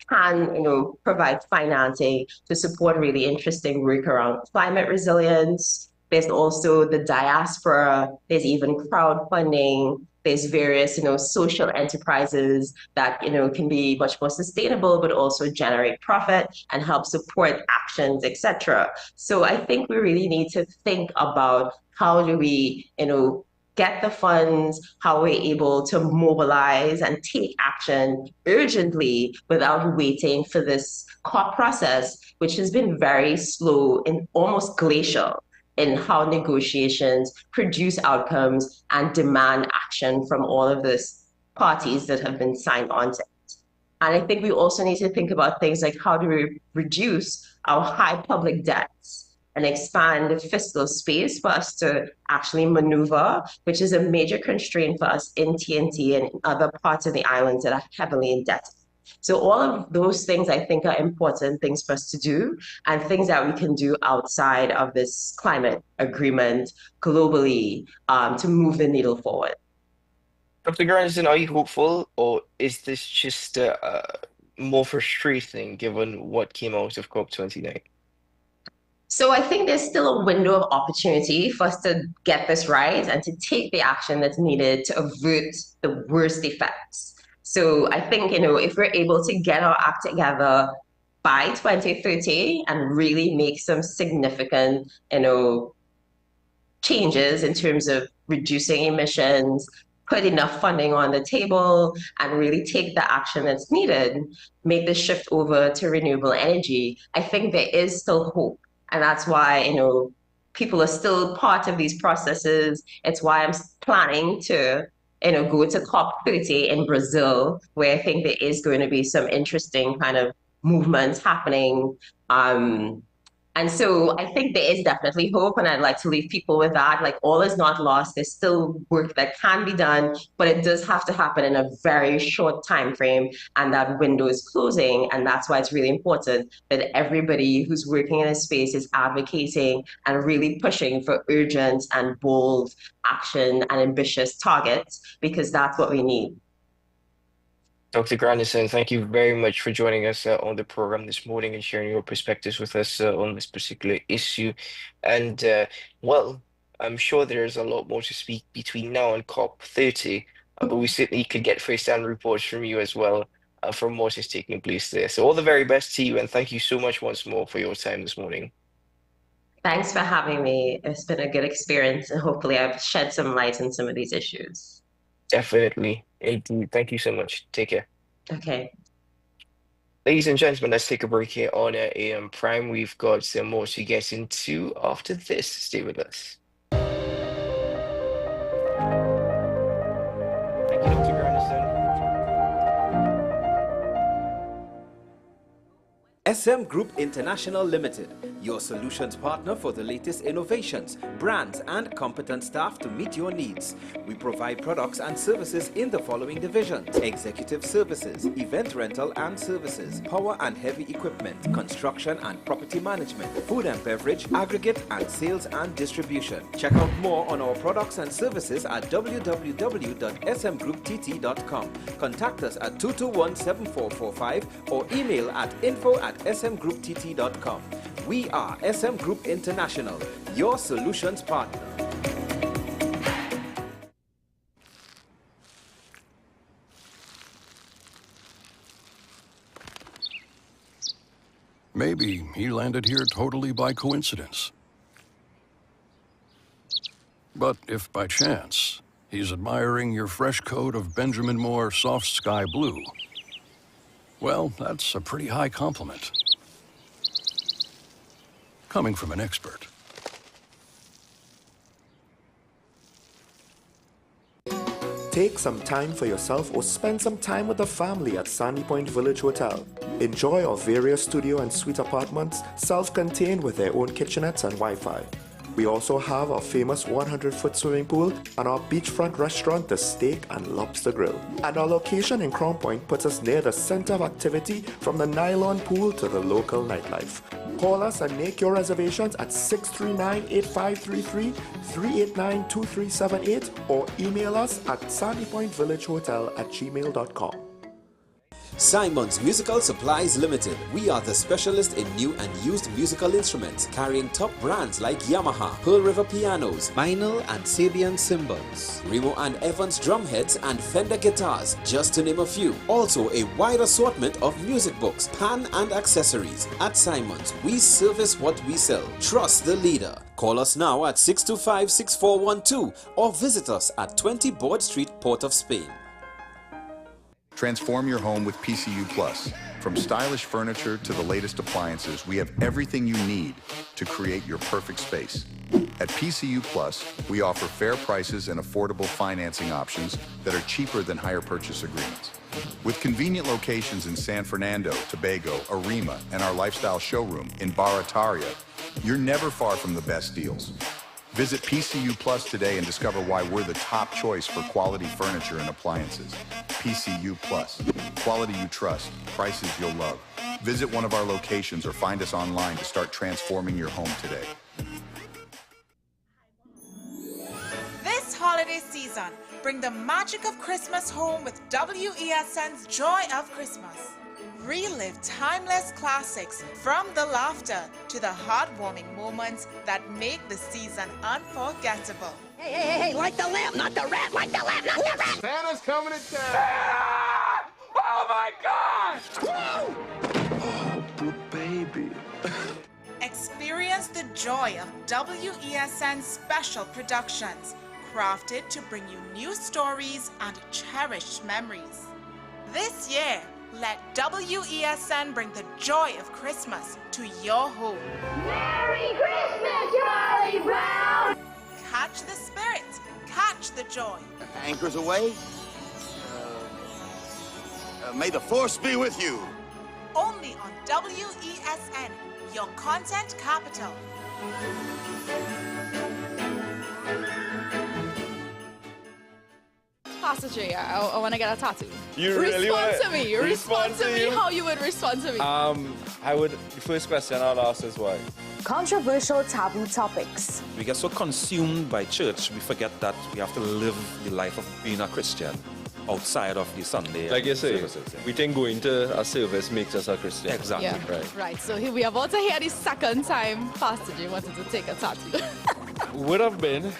can, provide financing to support really interesting work around climate resilience. There's also the diaspora. There's even crowdfunding. There's various, social enterprises that, can be much more sustainable, but also generate profit and help support actions, etc. So I think we really need to think about how do we, get the funds, how we're able to mobilize and take action urgently without waiting for this COP process, which has been very slow and almost glacial in how negotiations produce outcomes and demand action from all of these parties that have been signed on to it. And I think we also need to think about things like how do we reduce our high public debts and expand the fiscal space for us to actually maneuver, which is a major constraint for us in TNT and other parts of the islands that are heavily indebted. So all of those things I think are important things for us to do and things that we can do outside of this climate agreement globally to move the needle forward. Dr. Grandison, are you hopeful, or is this just more frustrating given what came out of COP29? So I think there's still a window of opportunity for us to get this right and to take the action that's needed to avert the worst effects. So I think, if we're able to get our act together by 2030 and really make some significant, changes in terms of reducing emissions, put enough funding on the table, and really take the action that's needed, make the shift over to renewable energy, I think there is still hope. And that's why, people are still part of these processes. It's why I'm planning to, go to COP30 in Brazil, where I think there is going to be some interesting kind of movements happening. And so I think there is definitely hope, and I'd like to leave people with that. Like, all is not lost. There's still work that can be done, but it does have to happen in a very short time frame, and that window is closing. And that's why it's really important that everybody who's working in this space is advocating and really pushing for urgent and bold action and ambitious targets, because that's what we need. Dr. Grandison, thank you very much for joining us on the program this morning and sharing your perspectives with us on this particular issue. And well, I'm sure there's a lot more to speak between now and COP30, but we certainly could get first-hand reports from you as well from what is taking place there. So all the very best to you, and thank you so much once more for your time this morning. Thanks for having me. It's been a good experience, and hopefully I've shed some light on some of these issues. Definitely. Indeed. Thank you so much. Take care. Okay. Ladies and gentlemen, let's take a break here on AM Prime. We've got some more to get into after this. Stay with us. Thank you, Dr. Grandison. SM Group International Limited, your solutions partner for the latest innovations, brands, and competent staff to meet your needs. We provide products and services in the following divisions: executive services, event rental and services, power and heavy equipment, construction and property management, food and beverage, aggregate and sales and distribution. Check out more on our products and services at www.smgrouptt.com. Contact us at 221-7445 or email at info@smgrouptt.com. We are SM Group International, your solutions partner. Maybe he landed here totally by coincidence. But if by chance he's admiring your fresh coat of Benjamin Moore soft sky blue, well, that's a pretty high compliment. Coming from an expert. Take some time for yourself or spend some time with the family at Sandy Point Village Hotel. Enjoy our various studio and suite apartments, self-contained with their own kitchenettes and Wi-Fi. We also have our famous 100-foot swimming pool and our beachfront restaurant, the Steak and Lobster Grill. And our location in Crown Point puts us near the center of activity, from the nylon pool to the local nightlife. Call us and make your reservations at 639-8533, 389-2378, or email us at sandypointvillagehotel@gmail.com. Simon's Musical Supplies Limited. We are the specialist in new and used musical instruments, carrying top brands like Yamaha, Pearl River pianos, vinyl and Sabian cymbals, Remo and Evans drumheads and Fender guitars, just to name a few. Also a wide assortment of music books, pan and accessories. At Simon's, we service what we sell. Trust the leader. Call us now at 625-6412 or visit us at 20 Board Street, Port of Spain. Transform your home with PCU Plus. From stylish furniture to the latest appliances, we have everything you need to create your perfect space. At PCU Plus, we offer fair prices and affordable financing options that are cheaper than hire purchase agreements. With convenient locations in San Fernando, Tobago, Arima, and our lifestyle showroom in Barataria, you're never far from the best deals. Visit PCU Plus today and discover why we're the top choice for quality furniture and appliances. PCU Plus. Quality you trust, prices you'll love. Visit one of our locations or find us online to start transforming your home today. This holiday season, bring the magic of Christmas home with WESN's Joy of Christmas. Relive timeless classics, from the laughter to the heartwarming moments that make the season unforgettable. Hey, light the lamp, not the rat, light the lamp, not the rat! Santa's coming to town! Santa! Oh my God! Oh, poor baby. Experience the joy of WESN special productions, crafted to bring you new stories and cherished memories. This year, let WESN bring the joy of Christmas to your home. Merry Christmas, Charlie Brown! Catch the spirit, catch the joy. Anchors away. May the force be with you. Only on WESN, your content capital. Pastor J, I want to get a tattoo. You really respond wanna- to me. Respond to me how you would respond to me. The first question I'll ask is why. Controversial taboo topics. We get so consumed by church, we forget that we have to live the life of being a Christian outside of the Sunday. Like you say, services. we think going to a service makes us a Christian. Exactly. Yeah. Right. So here we are about to hear the second time Pastor J wanted to take a tattoo. Would have been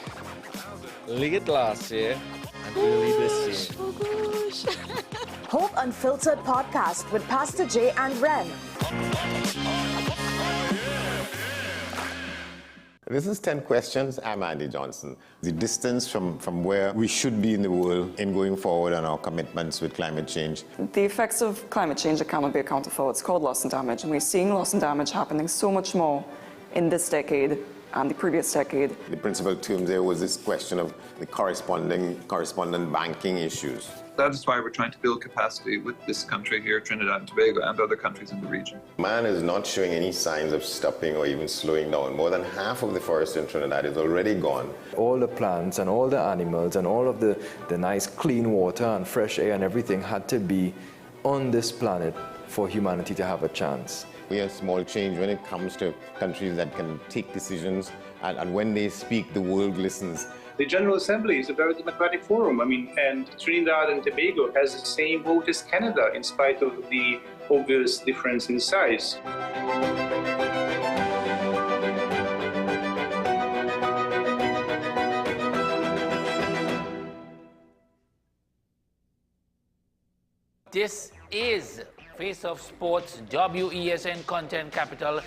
late last year and early this year. Oh gosh. Hope Unfiltered podcast with Pastor J and Ren. This is 10 questions. I'm Andy Johnson. The distance from where we should be in the world in going forward on our commitments with climate change. The effects of climate change that cannot be accounted for. It's called loss and damage, and we're seeing loss and damage happening so much more in this decade and the previous decade. The principal term there was this question of the correspondent banking issues. That is why we're trying to build capacity with this country here, Trinidad and Tobago, and other countries in the region. Man is not showing any signs of stopping or even slowing down. More than half of the forest in Trinidad is already gone. All the plants and all the animals and all of the nice clean water and fresh air and everything had to be on this planet for humanity to have a chance. We have small change when it comes to countries that can take decisions, and when they speak, the world listens. The General Assembly is a very democratic forum. And Trinidad and Tobago has the same vote as Canada, in spite of the obvious difference in size. This is Face of Sports, WESN Content Capital.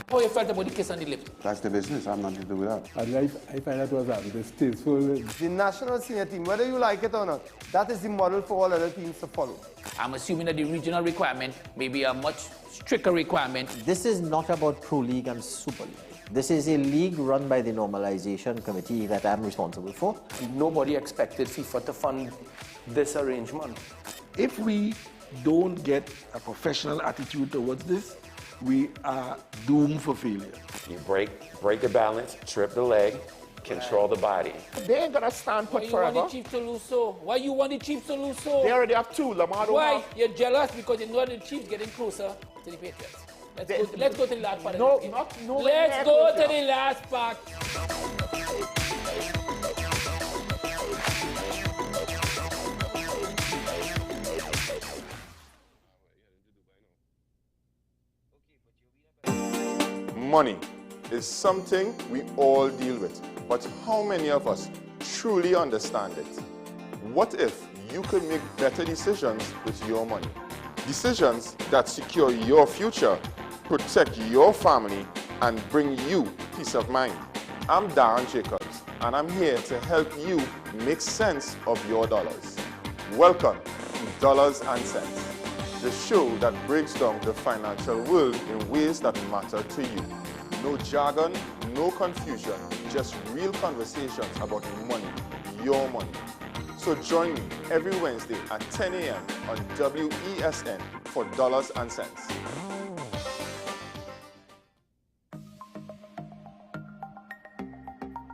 How you felt about the kiss on the lip? That's the business. I'm not going to do that. I find that was distasteful. The national senior team, whether you like it or not, that is the model for all other teams to follow. I'm assuming that the regional requirement may be a much stricter requirement. This is not about Pro League and Super League. This is a league run by the Normalization Committee that I'm responsible for. Nobody expected FIFA to fund this arrangement. If we don't get a professional attitude towards this, we are doomed for failure. You break the balance, trip the leg, control the body. They ain't gonna stand put forever. Why you want the Chiefs to lose so? Why you want the Chiefs to lose so? They already have two. Lamar don't Why? have. You're jealous because you know the Chiefs getting closer to the Patriots. Let's go to the last part. No, of this game. no. Let's go to the last part. Money is something we all deal with, but how many of us truly understand it? What if you could make better decisions with your money? Decisions that secure your future, protect your family, and bring you peace of mind. I'm Darren Jacobs, and I'm here to help you make sense of your dollars. Welcome to Dollars and Cents, the show that breaks down the financial world in ways that matter to you. No jargon, no confusion, just real conversations about money, your money. So join me every Wednesday at 10 a.m. on WESN for Dollars and Cents.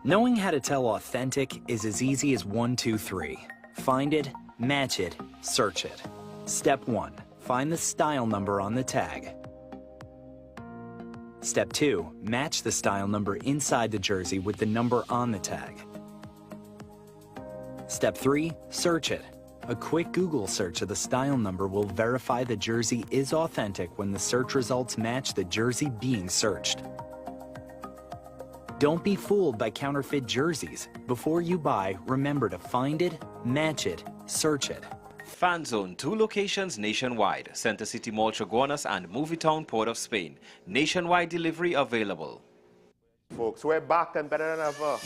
Knowing how to tell authentic is as easy as 1, 2, 3. Find it, match it, search it. Step 1. Find the style number on the tag. Step 2. Match the style number inside the jersey with the number on the tag. Step 3. Search it. A quick Google search of the style number will verify the jersey is authentic when the search results match the jersey being searched. Don't be fooled by counterfeit jerseys. Before you buy, remember to find it, match it, search it. Fan Zone, 2 locations nationwide. Center City Mall, Chaguanas and Movietown, Port of Spain. Nationwide delivery available. Folks, we're back and better than ever.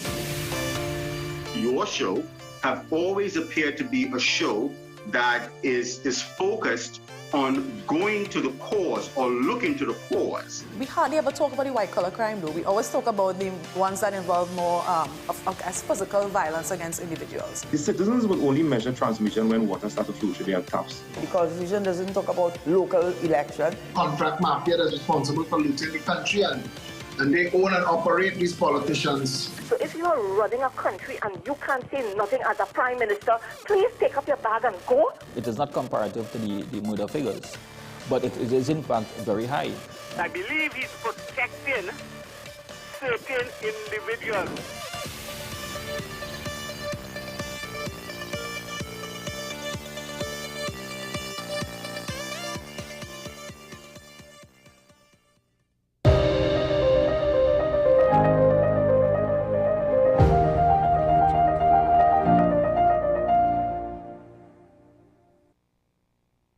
Your show have always appeared to be a show that is focused on going to the cause or looking to the cause. We hardly ever talk about the white-collar crime, though. We always talk about the ones that involve more as physical violence against individuals. The citizens will only measure transmission when water starts to flow through their taps. The Constitution doesn't talk about local election. Contract mafia that's responsible for looting the country, and they own and operate these politicians. So if you are running a country and you can't say nothing as a prime minister, please take up your bag and go. It is not comparative to the murder figures, but it is in fact very high. I believe he's protecting certain individuals.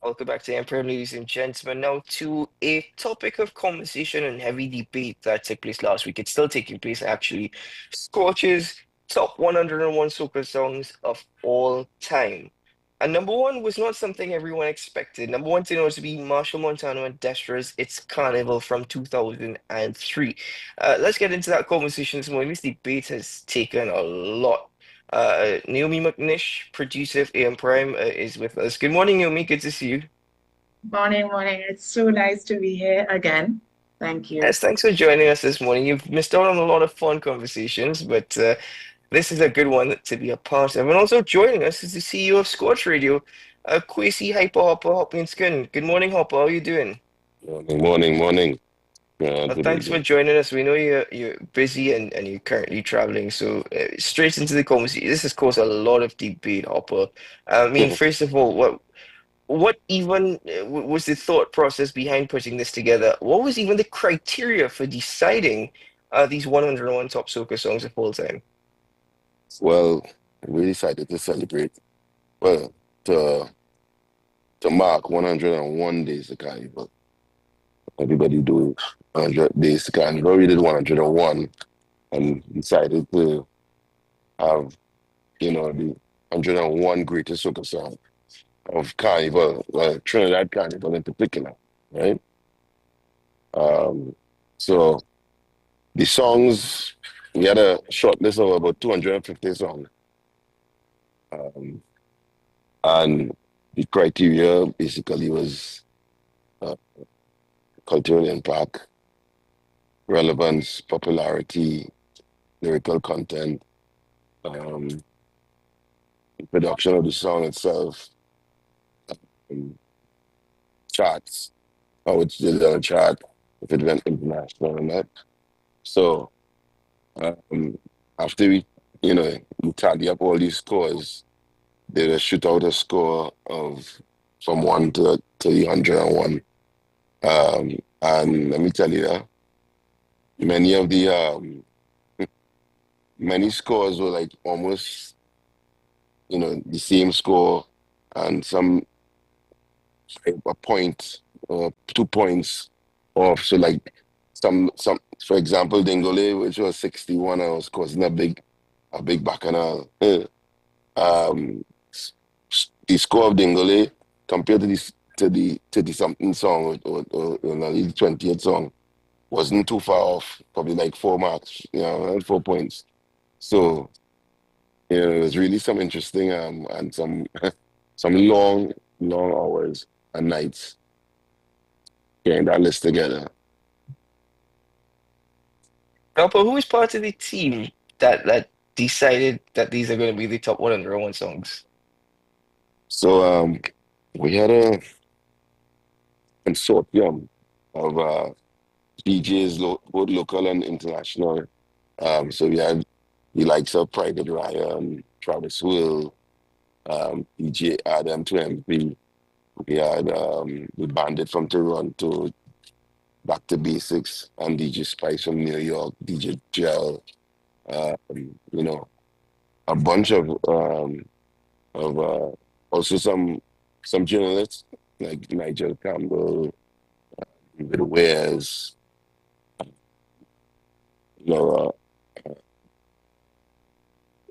Welcome back to Amplia, ladies and gentlemen. Now to a topic of conversation and heavy debate that took place last week. It's still taking place, actually. Scorch's top 101 soca songs of all time. And number one was not something everyone expected. Number one turned out to be Marshall Montano and Destro's It's Carnival from 2003. Let's get into that conversation this morning. This debate has taken a lot Naomi McNish, producer of AM Prime, is with us. Good morning, Naomi. Good to see you. Morning, morning. It's so nice to be here again. Thank you. Yes, thanks for joining us this morning. You've missed out on a lot of fun conversations, but this is a good one to be a part of. And also joining us is the CEO of Scorch Radio, Kwesi Hyper Hopper Hopkinskin. Good morning, Hopper. How are you doing? Morning. Thanks for joining us. We know you're busy and you're currently traveling, so straight into the conversation. This has caused a lot of debate, Hopper. I mean, first of all, what even was the thought process behind putting this together? What was even the criteria for deciding these 101 top soca songs of all time? Well, we decided to celebrate, well, to mark 101 days of Carnival. Everybody do 100 days to Carnival. We did 101 and decided to have, the 101 greatest soca song of Carnival, well, Trinidad Carnival in particular, right? So the songs, we had a short list of about 250 songs. And the criteria basically was cultural impact, relevance, popularity, lyrical content, production of the song itself, charts, how it's did on a chart, if it went international or not. So after we tally up all these scores, they will shoot out a score of from 1 to the 101. And let me tell you that many of the many scores were like almost the same score, and some a point or 2 points off. So like some for example, Dingole, which was 61, I was causing a big bacchanal. The score of Dingole compared to the something song or the 20th song wasn't too far off, probably like 4 marks, 4 points. So it was really some interesting and some long hours and nights getting that list together. Alpo, who was part of the team that decided that these are going to be the top 101 songs? So we had a consortium of DJs, both local and international. So we had the likes of Private Ryan, Travis Will, DJ Adam 2MP. We had the Bandit from Toronto, Back to Basics, and DJ Spice from New York, DJ Gel. A bunch of also some journalists like Nigel Campbell, David Wares,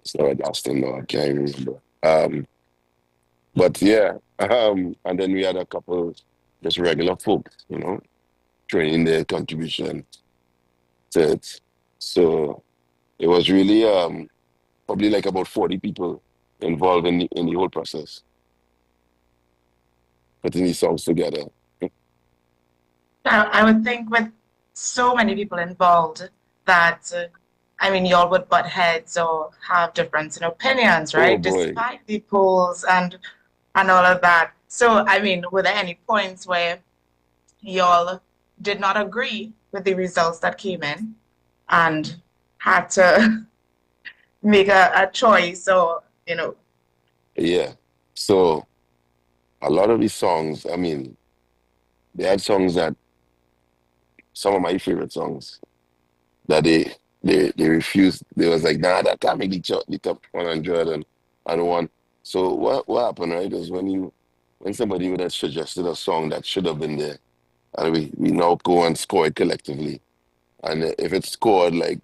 sorry, Austin, no, I can't remember. But yeah, and then we had a couple just regular folks, training their contribution to it. So it was really probably like about 40 people involved in the whole process, putting these songs together. I would think with so many people involved that, y'all would butt heads or have difference in opinions, right? Despite the polls and all of that. So, were there any points where y'all did not agree with the results that came in and had to make a choice or, Yeah. So a lot of these songs, they had songs that some of my favorite songs that they refused. They was like, nah, that can't make the top 101. So what happened, right, is when somebody would have suggested a song that should have been there, and we now go and score it collectively. And if it's scored like,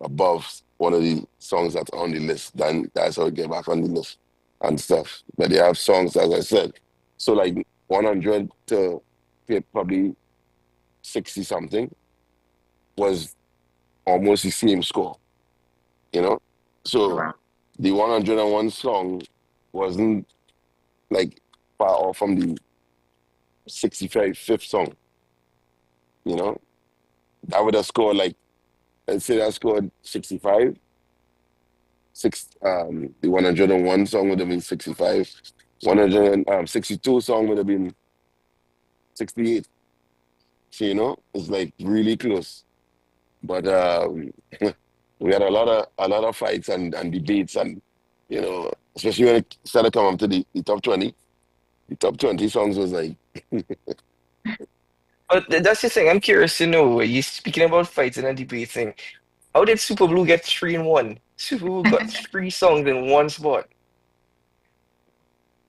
above one of the songs that's on the list, then that's how it get back on the list and stuff. But they have songs, as I said, so like 100 to probably 60 something was almost the same score. you know. So the 101 song wasn't like far off from the 65th song, you know. That would have scored like, let's say that scored 65. The 101 song would have been 65. 162 song would have been 68. So, you know, it's like really close. But we had a lot of fights and debates, and you know, especially when it started coming to the top 20. The top 20 songs was like But that's the thing. I'm curious to know. You speaking about fighting and debating. How did Super Blue get 3-1? Super Blue got 3 songs in one spot.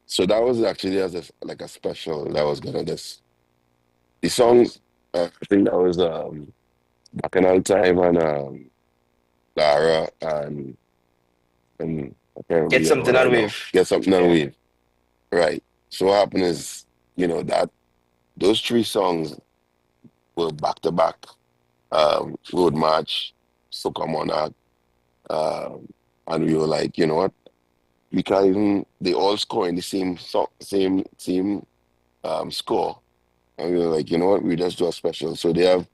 so that was actually as like a special that was gonna just the songs. I think that was Back in All Time and Lara and I can't remember Get the other one something right on now. wave. Get something on Yeah. wave. Right. So what happened is, you know, that those 3 songs were back to back. Road March, Soca Monarch, and we were like, you know what? We can't even. They all score in the same song, same score, and we were like, you know what? We just do a special. So they have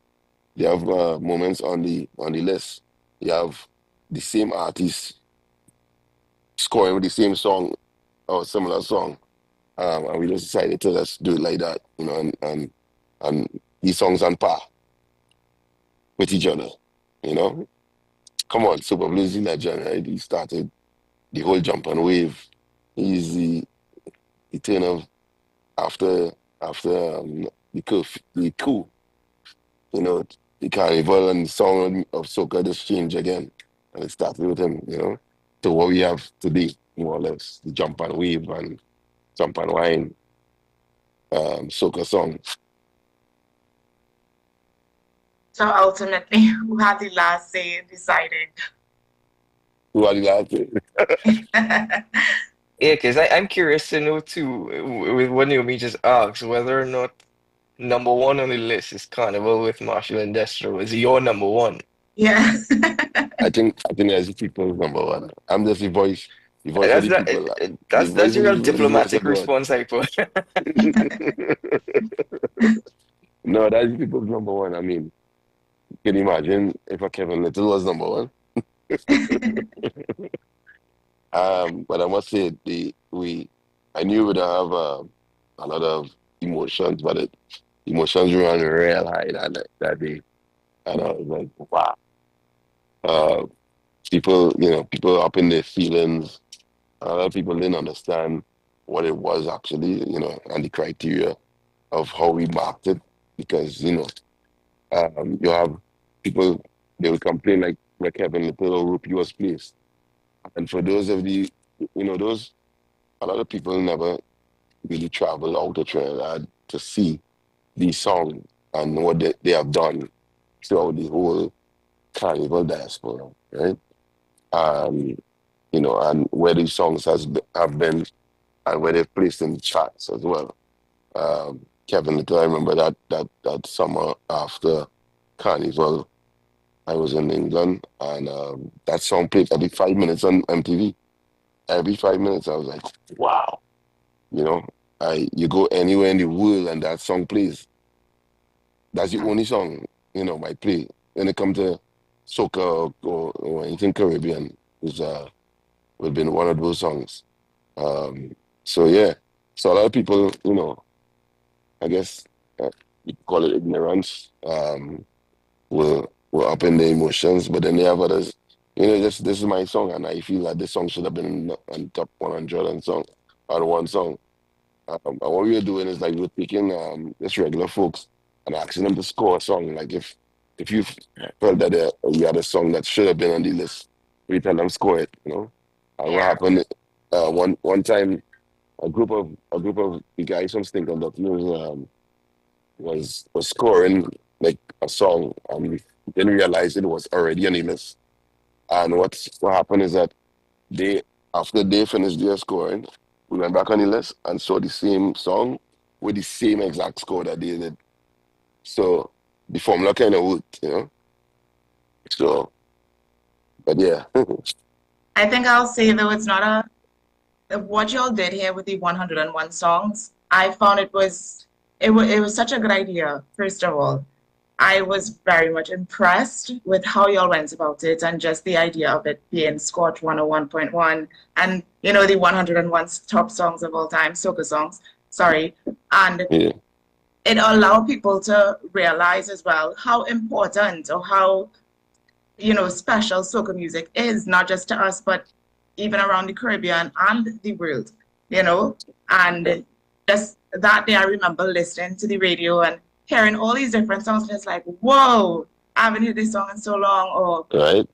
moments on the list. You have the same artist scoring with the same song or similar song, and we just decided to just do it like that, you know, and these songs on par with each other, you know. Come on, Super Blues is legend, right? He started the whole jump and wave. He's the turn of after the coup, you know, the carnival and the song of soca just changed again, and it started with him, you know, to what we have today, more or less, the jump and wave and jump and wine soca song. So ultimately, who had the last say in deciding? Who are the last day? Yeah, because I'm curious to know too, with what Naomi just asked, whether or not number one on the list is Carnival with Marshall and Destro. Is your number one? Yeah. I think that's the people's number one. I'm just the voice of That's the that. people. The That's voice a of real the voice of diplomatic God. response, I put. No, that's the people's number one. I mean, can you imagine if a Kevin Little was number one? But I must say, I knew we'd have a lot of emotions, but emotions ran real high that day, and I was like, wow. Uh, people up in their feelings. A lot of people didn't understand what it was actually, you know, and the criteria of how we marked it, because you have people, they will complain like Kevin Little or Rupi was placed, and for those of those, a lot of people never really travel out to Trinidad to see these songs and what they have done throughout the whole carnival diaspora, right? Um, and where these songs have been and where they've placed in the charts as well. Kevin Little, I remember that summer after Carnival, I was in England, and that song played every 5 minutes on MTV. Every 5 minutes, I was like, wow, you know, you go anywhere in the world and that song plays. That's the only song, might play when it comes to soca or anything Caribbean. It's would have been one of those songs. Um, so yeah, so a lot of people, I guess you could call it ignorance. Were up in their emotions, but then they have others. This is my song, and I feel that this song should have been on top 100 and song, on one song. And what we were doing is like we're taking just regular folks and asking them to score a song. Like if you felt that you had a song that should have been on the list, we tell them score it. And what happened? One time, a group of the guys from Stinking Duck was scoring like a song, and we didn't realize it was already on the list. And what happened is that they after they finished their scoring, we went back on the list and saw the same song with the same exact score that they did. So the formula kind of worked. So But yeah. I think I'll say though it's not what y'all did here with the 101 songs. I found it was such a good idea. First of all, I was very much impressed with how y'all went about it and just the idea of it being Scotch 101.1 and the 101 top songs of all time, soca songs. Sorry, and Yeah. it allowed people to realize as well how important or how special soca music is, not just to us, but even around the Caribbean and the world, And just that day, I remember listening to the radio and hearing all these different songs, and it's like, whoa, I haven't heard this song in so long, or Right.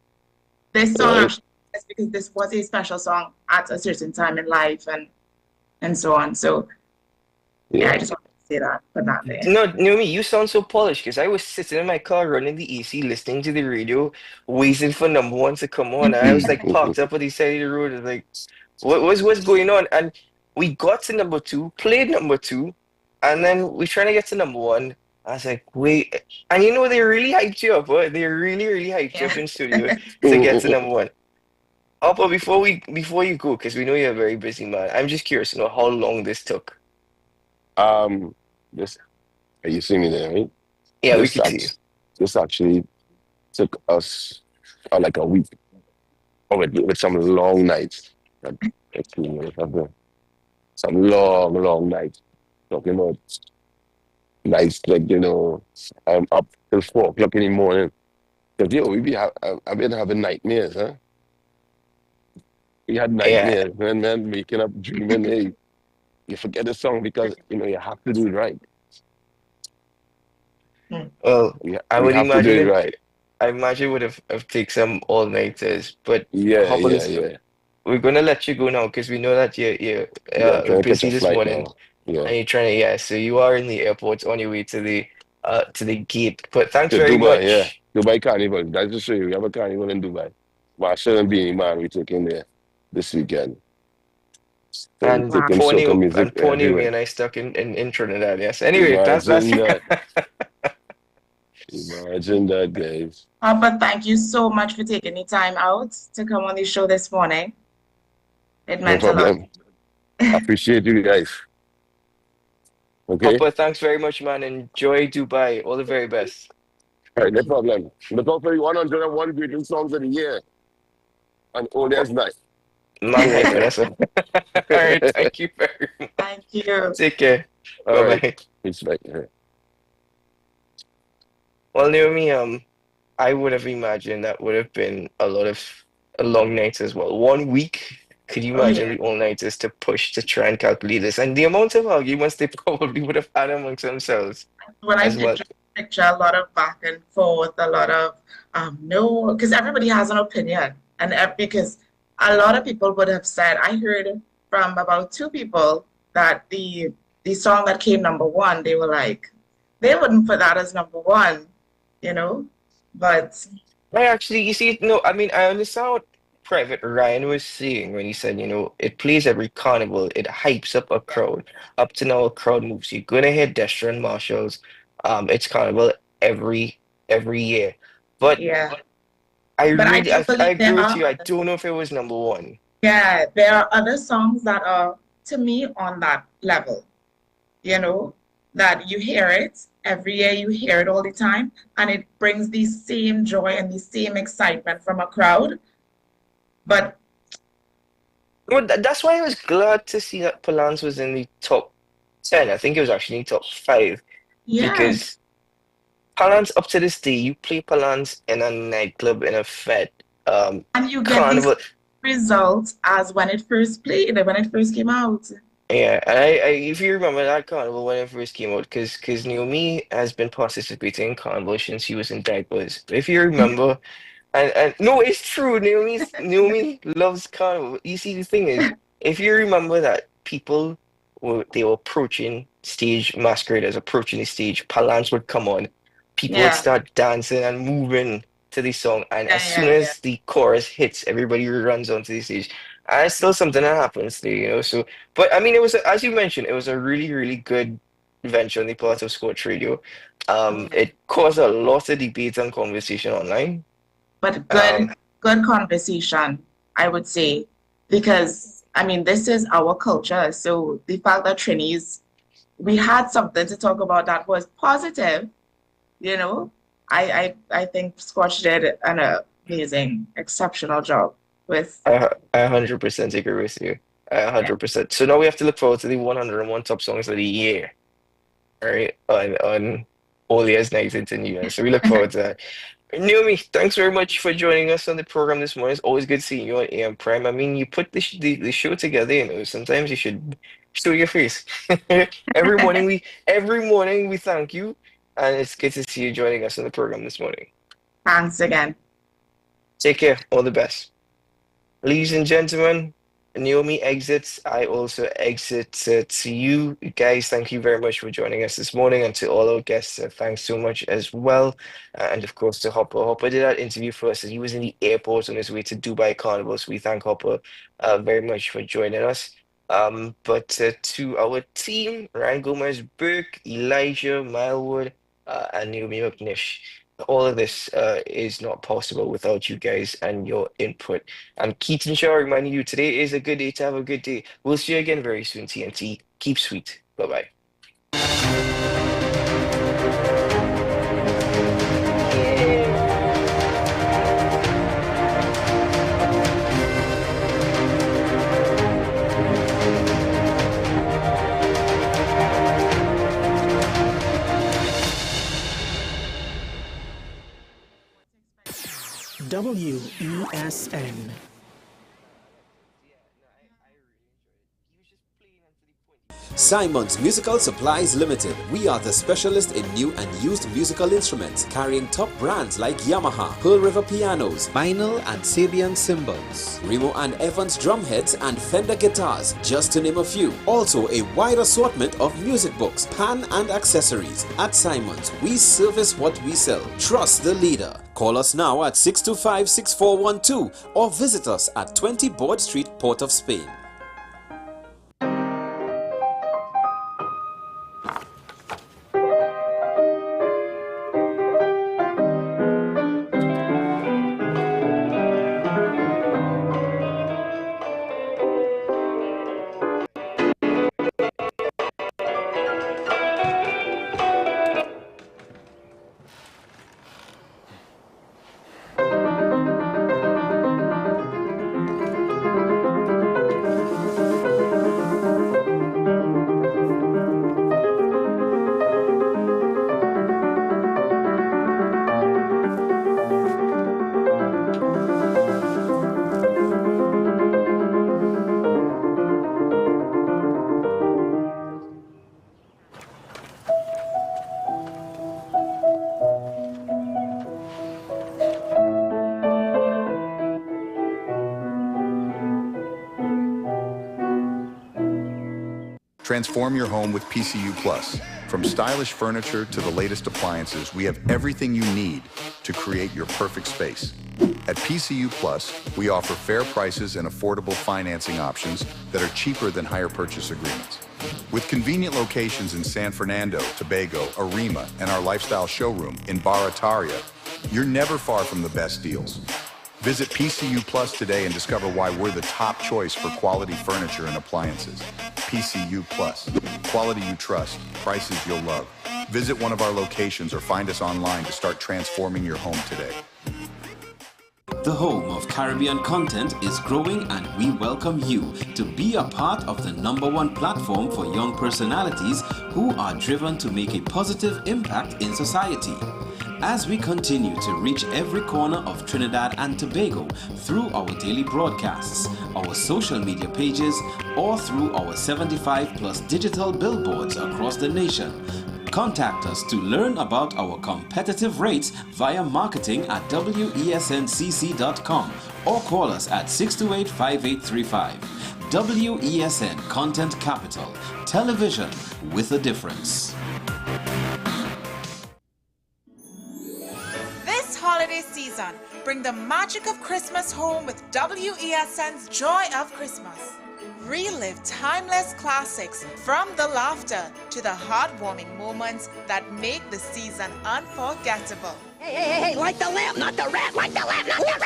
this song actually is because this was a special song at a certain time in life, and so on. So, yeah, I just wanted to say that, but not there. No, Naomi, you sound so polished because I was sitting in my car running the AC, listening to the radio, waiting for number one to come on. And I was like parked up on the side of the road. I was like, what's going on? And we got to number two, played number two, and then we trying to get to number one. I was like, wait, and they really hyped you up. Huh? They really, really hyped you up in studio to get to number one. Oh, but before you go, because we know you're a very busy man, I'm just curious to know how long this took. You see me there, right? Yeah, we can see you. This actually took us like a week. With some long nights. Some long nights. Talking about nights like, I'm up till 4 o'clock in the morning. Because, I've been having nightmares, huh? We had nightmares, man, waking up dreaming, hey, you forget the song because, you have to do it right. Well, I would have to do imagine it right. I imagine it would have taken some all-nighters, but Yeah. we're gonna let you go now because we know that you're I'm trying to catch busy a this flight morning now. Yeah. and you're trying to so you are in the airport on your way to the gate. But thanks To very Dubai, yeah. much. Dubai Carnival. That's to show you. We have a carnival in Dubai. Marshall and Beanie Man, we taking there this weekend. So And taking poor soca music Naomi everywhere. and I stuck in Trinidad. Yes. Anyway, that's Imagine that. Imagine that, guys. But thank you so much for taking the time out to come on the show this morning. It meant a lot. I appreciate you guys. Okay? Papa, thanks very much, man. Enjoy Dubai. All the very best. All right, no problem. Look out for the 101 greatest songs of the year. And Olia's night. Man, hype for that. All right, thank you very much. Thank you. Take care. All Bye-bye. right. Respect. Well, Naomi, I would have imagined that would have been a long nights as well. 1 week. Could you imagine the all-nighters to push to try and calculate this? And the amount of arguments they probably would have had amongst themselves. When I well. picture a lot of back and forth, a lot of no, because everybody has an opinion. And because a lot of people would have said, I heard from about 2 people that the song that came number 1, they were like, they wouldn't put that as number 1, but I actually, you see, no, I mean, I understand what Private Ryan was saying when he said, it plays every carnival, it hypes up a crowd. Up to now, a crowd moves. You're gonna hear Destra and Marshalls. It's carnival every year. But yeah, I agree with you. I don't know if it was number 1. Yeah, there are other songs that are, to me, on that level, that you hear it every year, you hear it all the time, and it brings the same joy and the same excitement from a crowd. But well, that's why I was glad to see that Palance was in the top 10. I think it was actually in the top 5. Yeah. Because Palance, up to this day, you play Palance in a nightclub, in a fete, and you get carnival. these results as when it first played, when it first came out. Yeah, and I if you remember that carnival when it first came out, because Naomi has been participating in carnival since she was in diapers. If you remember, and no, it's true. Naomi loves carnival. You see, the thing is, if you remember that people were approaching stage, masqueraders approaching the stage, Palance would come on, people would start dancing and moving to the song, and as soon as the chorus hits, everybody runs onto the stage. And it's still something that happens there, So, but I mean, it was as you mentioned, it was a really, really good venture on the part of Scotch Radio. It caused a lot of debate and conversation online. But good good conversation, I would say, because, I mean, this is our culture. So the fact that Trinis, we had something to talk about that was positive, you know, I think Squatch did an amazing, exceptional job with. I 100% agree with you. 100%. So now we have to look forward to the 101 top songs of the year, right? On All Year's Night into New Year. So we look forward to that. Naomi, thanks very much for joining us on the program this morning. It's always good seeing you on AM Prime. I mean, you put the show together, you know, sometimes you should show your face. Every morning we thank you, and it's good to see you joining us on the program this morning. Thanks again. Take care. All the best. Ladies and gentlemen, Naomi exits. I also exit. To you guys, thank you very much for joining us this morning, and to all our guests, thanks so much as well. And of course to Hopper. Hopper did that interview for us as he was in the airport on his way to Dubai Carnival. So we thank Hopper very much for joining us. But to our team, Ryan Gomez-Burke, Elijah Milewood, and Naomi McNish. All of this is not possible without you guys and your input. I'm Keaton Shaw reminding you today is a good day to have a good day. We'll see you again very soon, TNT. Keep sweet. Bye-bye. WESN. Simon's Musical Supplies Limited. We are the specialist in new and used musical instruments, carrying top brands like Yamaha, Pearl River pianos, Vinyl and Sabian cymbals, Remo and Evans drumheads and Fender guitars, just to name a few. Also a wide assortment of music books, pan and accessories. At Simon's, we service what we sell. Trust the leader. Call us now at 625-6412 or visit us at 20 Board Street, Port of Spain. Transform your home with PCU Plus. From stylish furniture to the latest appliances, we have everything you need to create your perfect space. At PCU Plus, we offer fair prices and affordable financing options that are cheaper than hire purchase agreements. With convenient locations in San Fernando, Tobago, Arima, and our lifestyle showroom in Barataria, you're never far from the best deals. Visit PCU Plus today and discover why we're the top choice for quality furniture and appliances. PCU Plus. Quality you trust, prices you'll love. Visit one of our locations or find us online to start transforming your home today. The home of Caribbean content is growing, and we welcome you to be a part of the #1 platform for young personalities who are driven to make a positive impact in society. As we continue to reach every corner of Trinidad and Tobago through our daily broadcasts, our social media pages, or through our 75+ digital billboards across the nation, contact us to learn about our competitive rates via marketing at wesncc.com or call us at 628-5835. WESN Content Capital, television with a difference. Holiday season, bring the magic of Christmas home with WESN's Joy of Christmas. Relive timeless classics, from the laughter to the heartwarming moments that make the season unforgettable. Hey, light the lamp, not the rat, light the lamp, not the rat!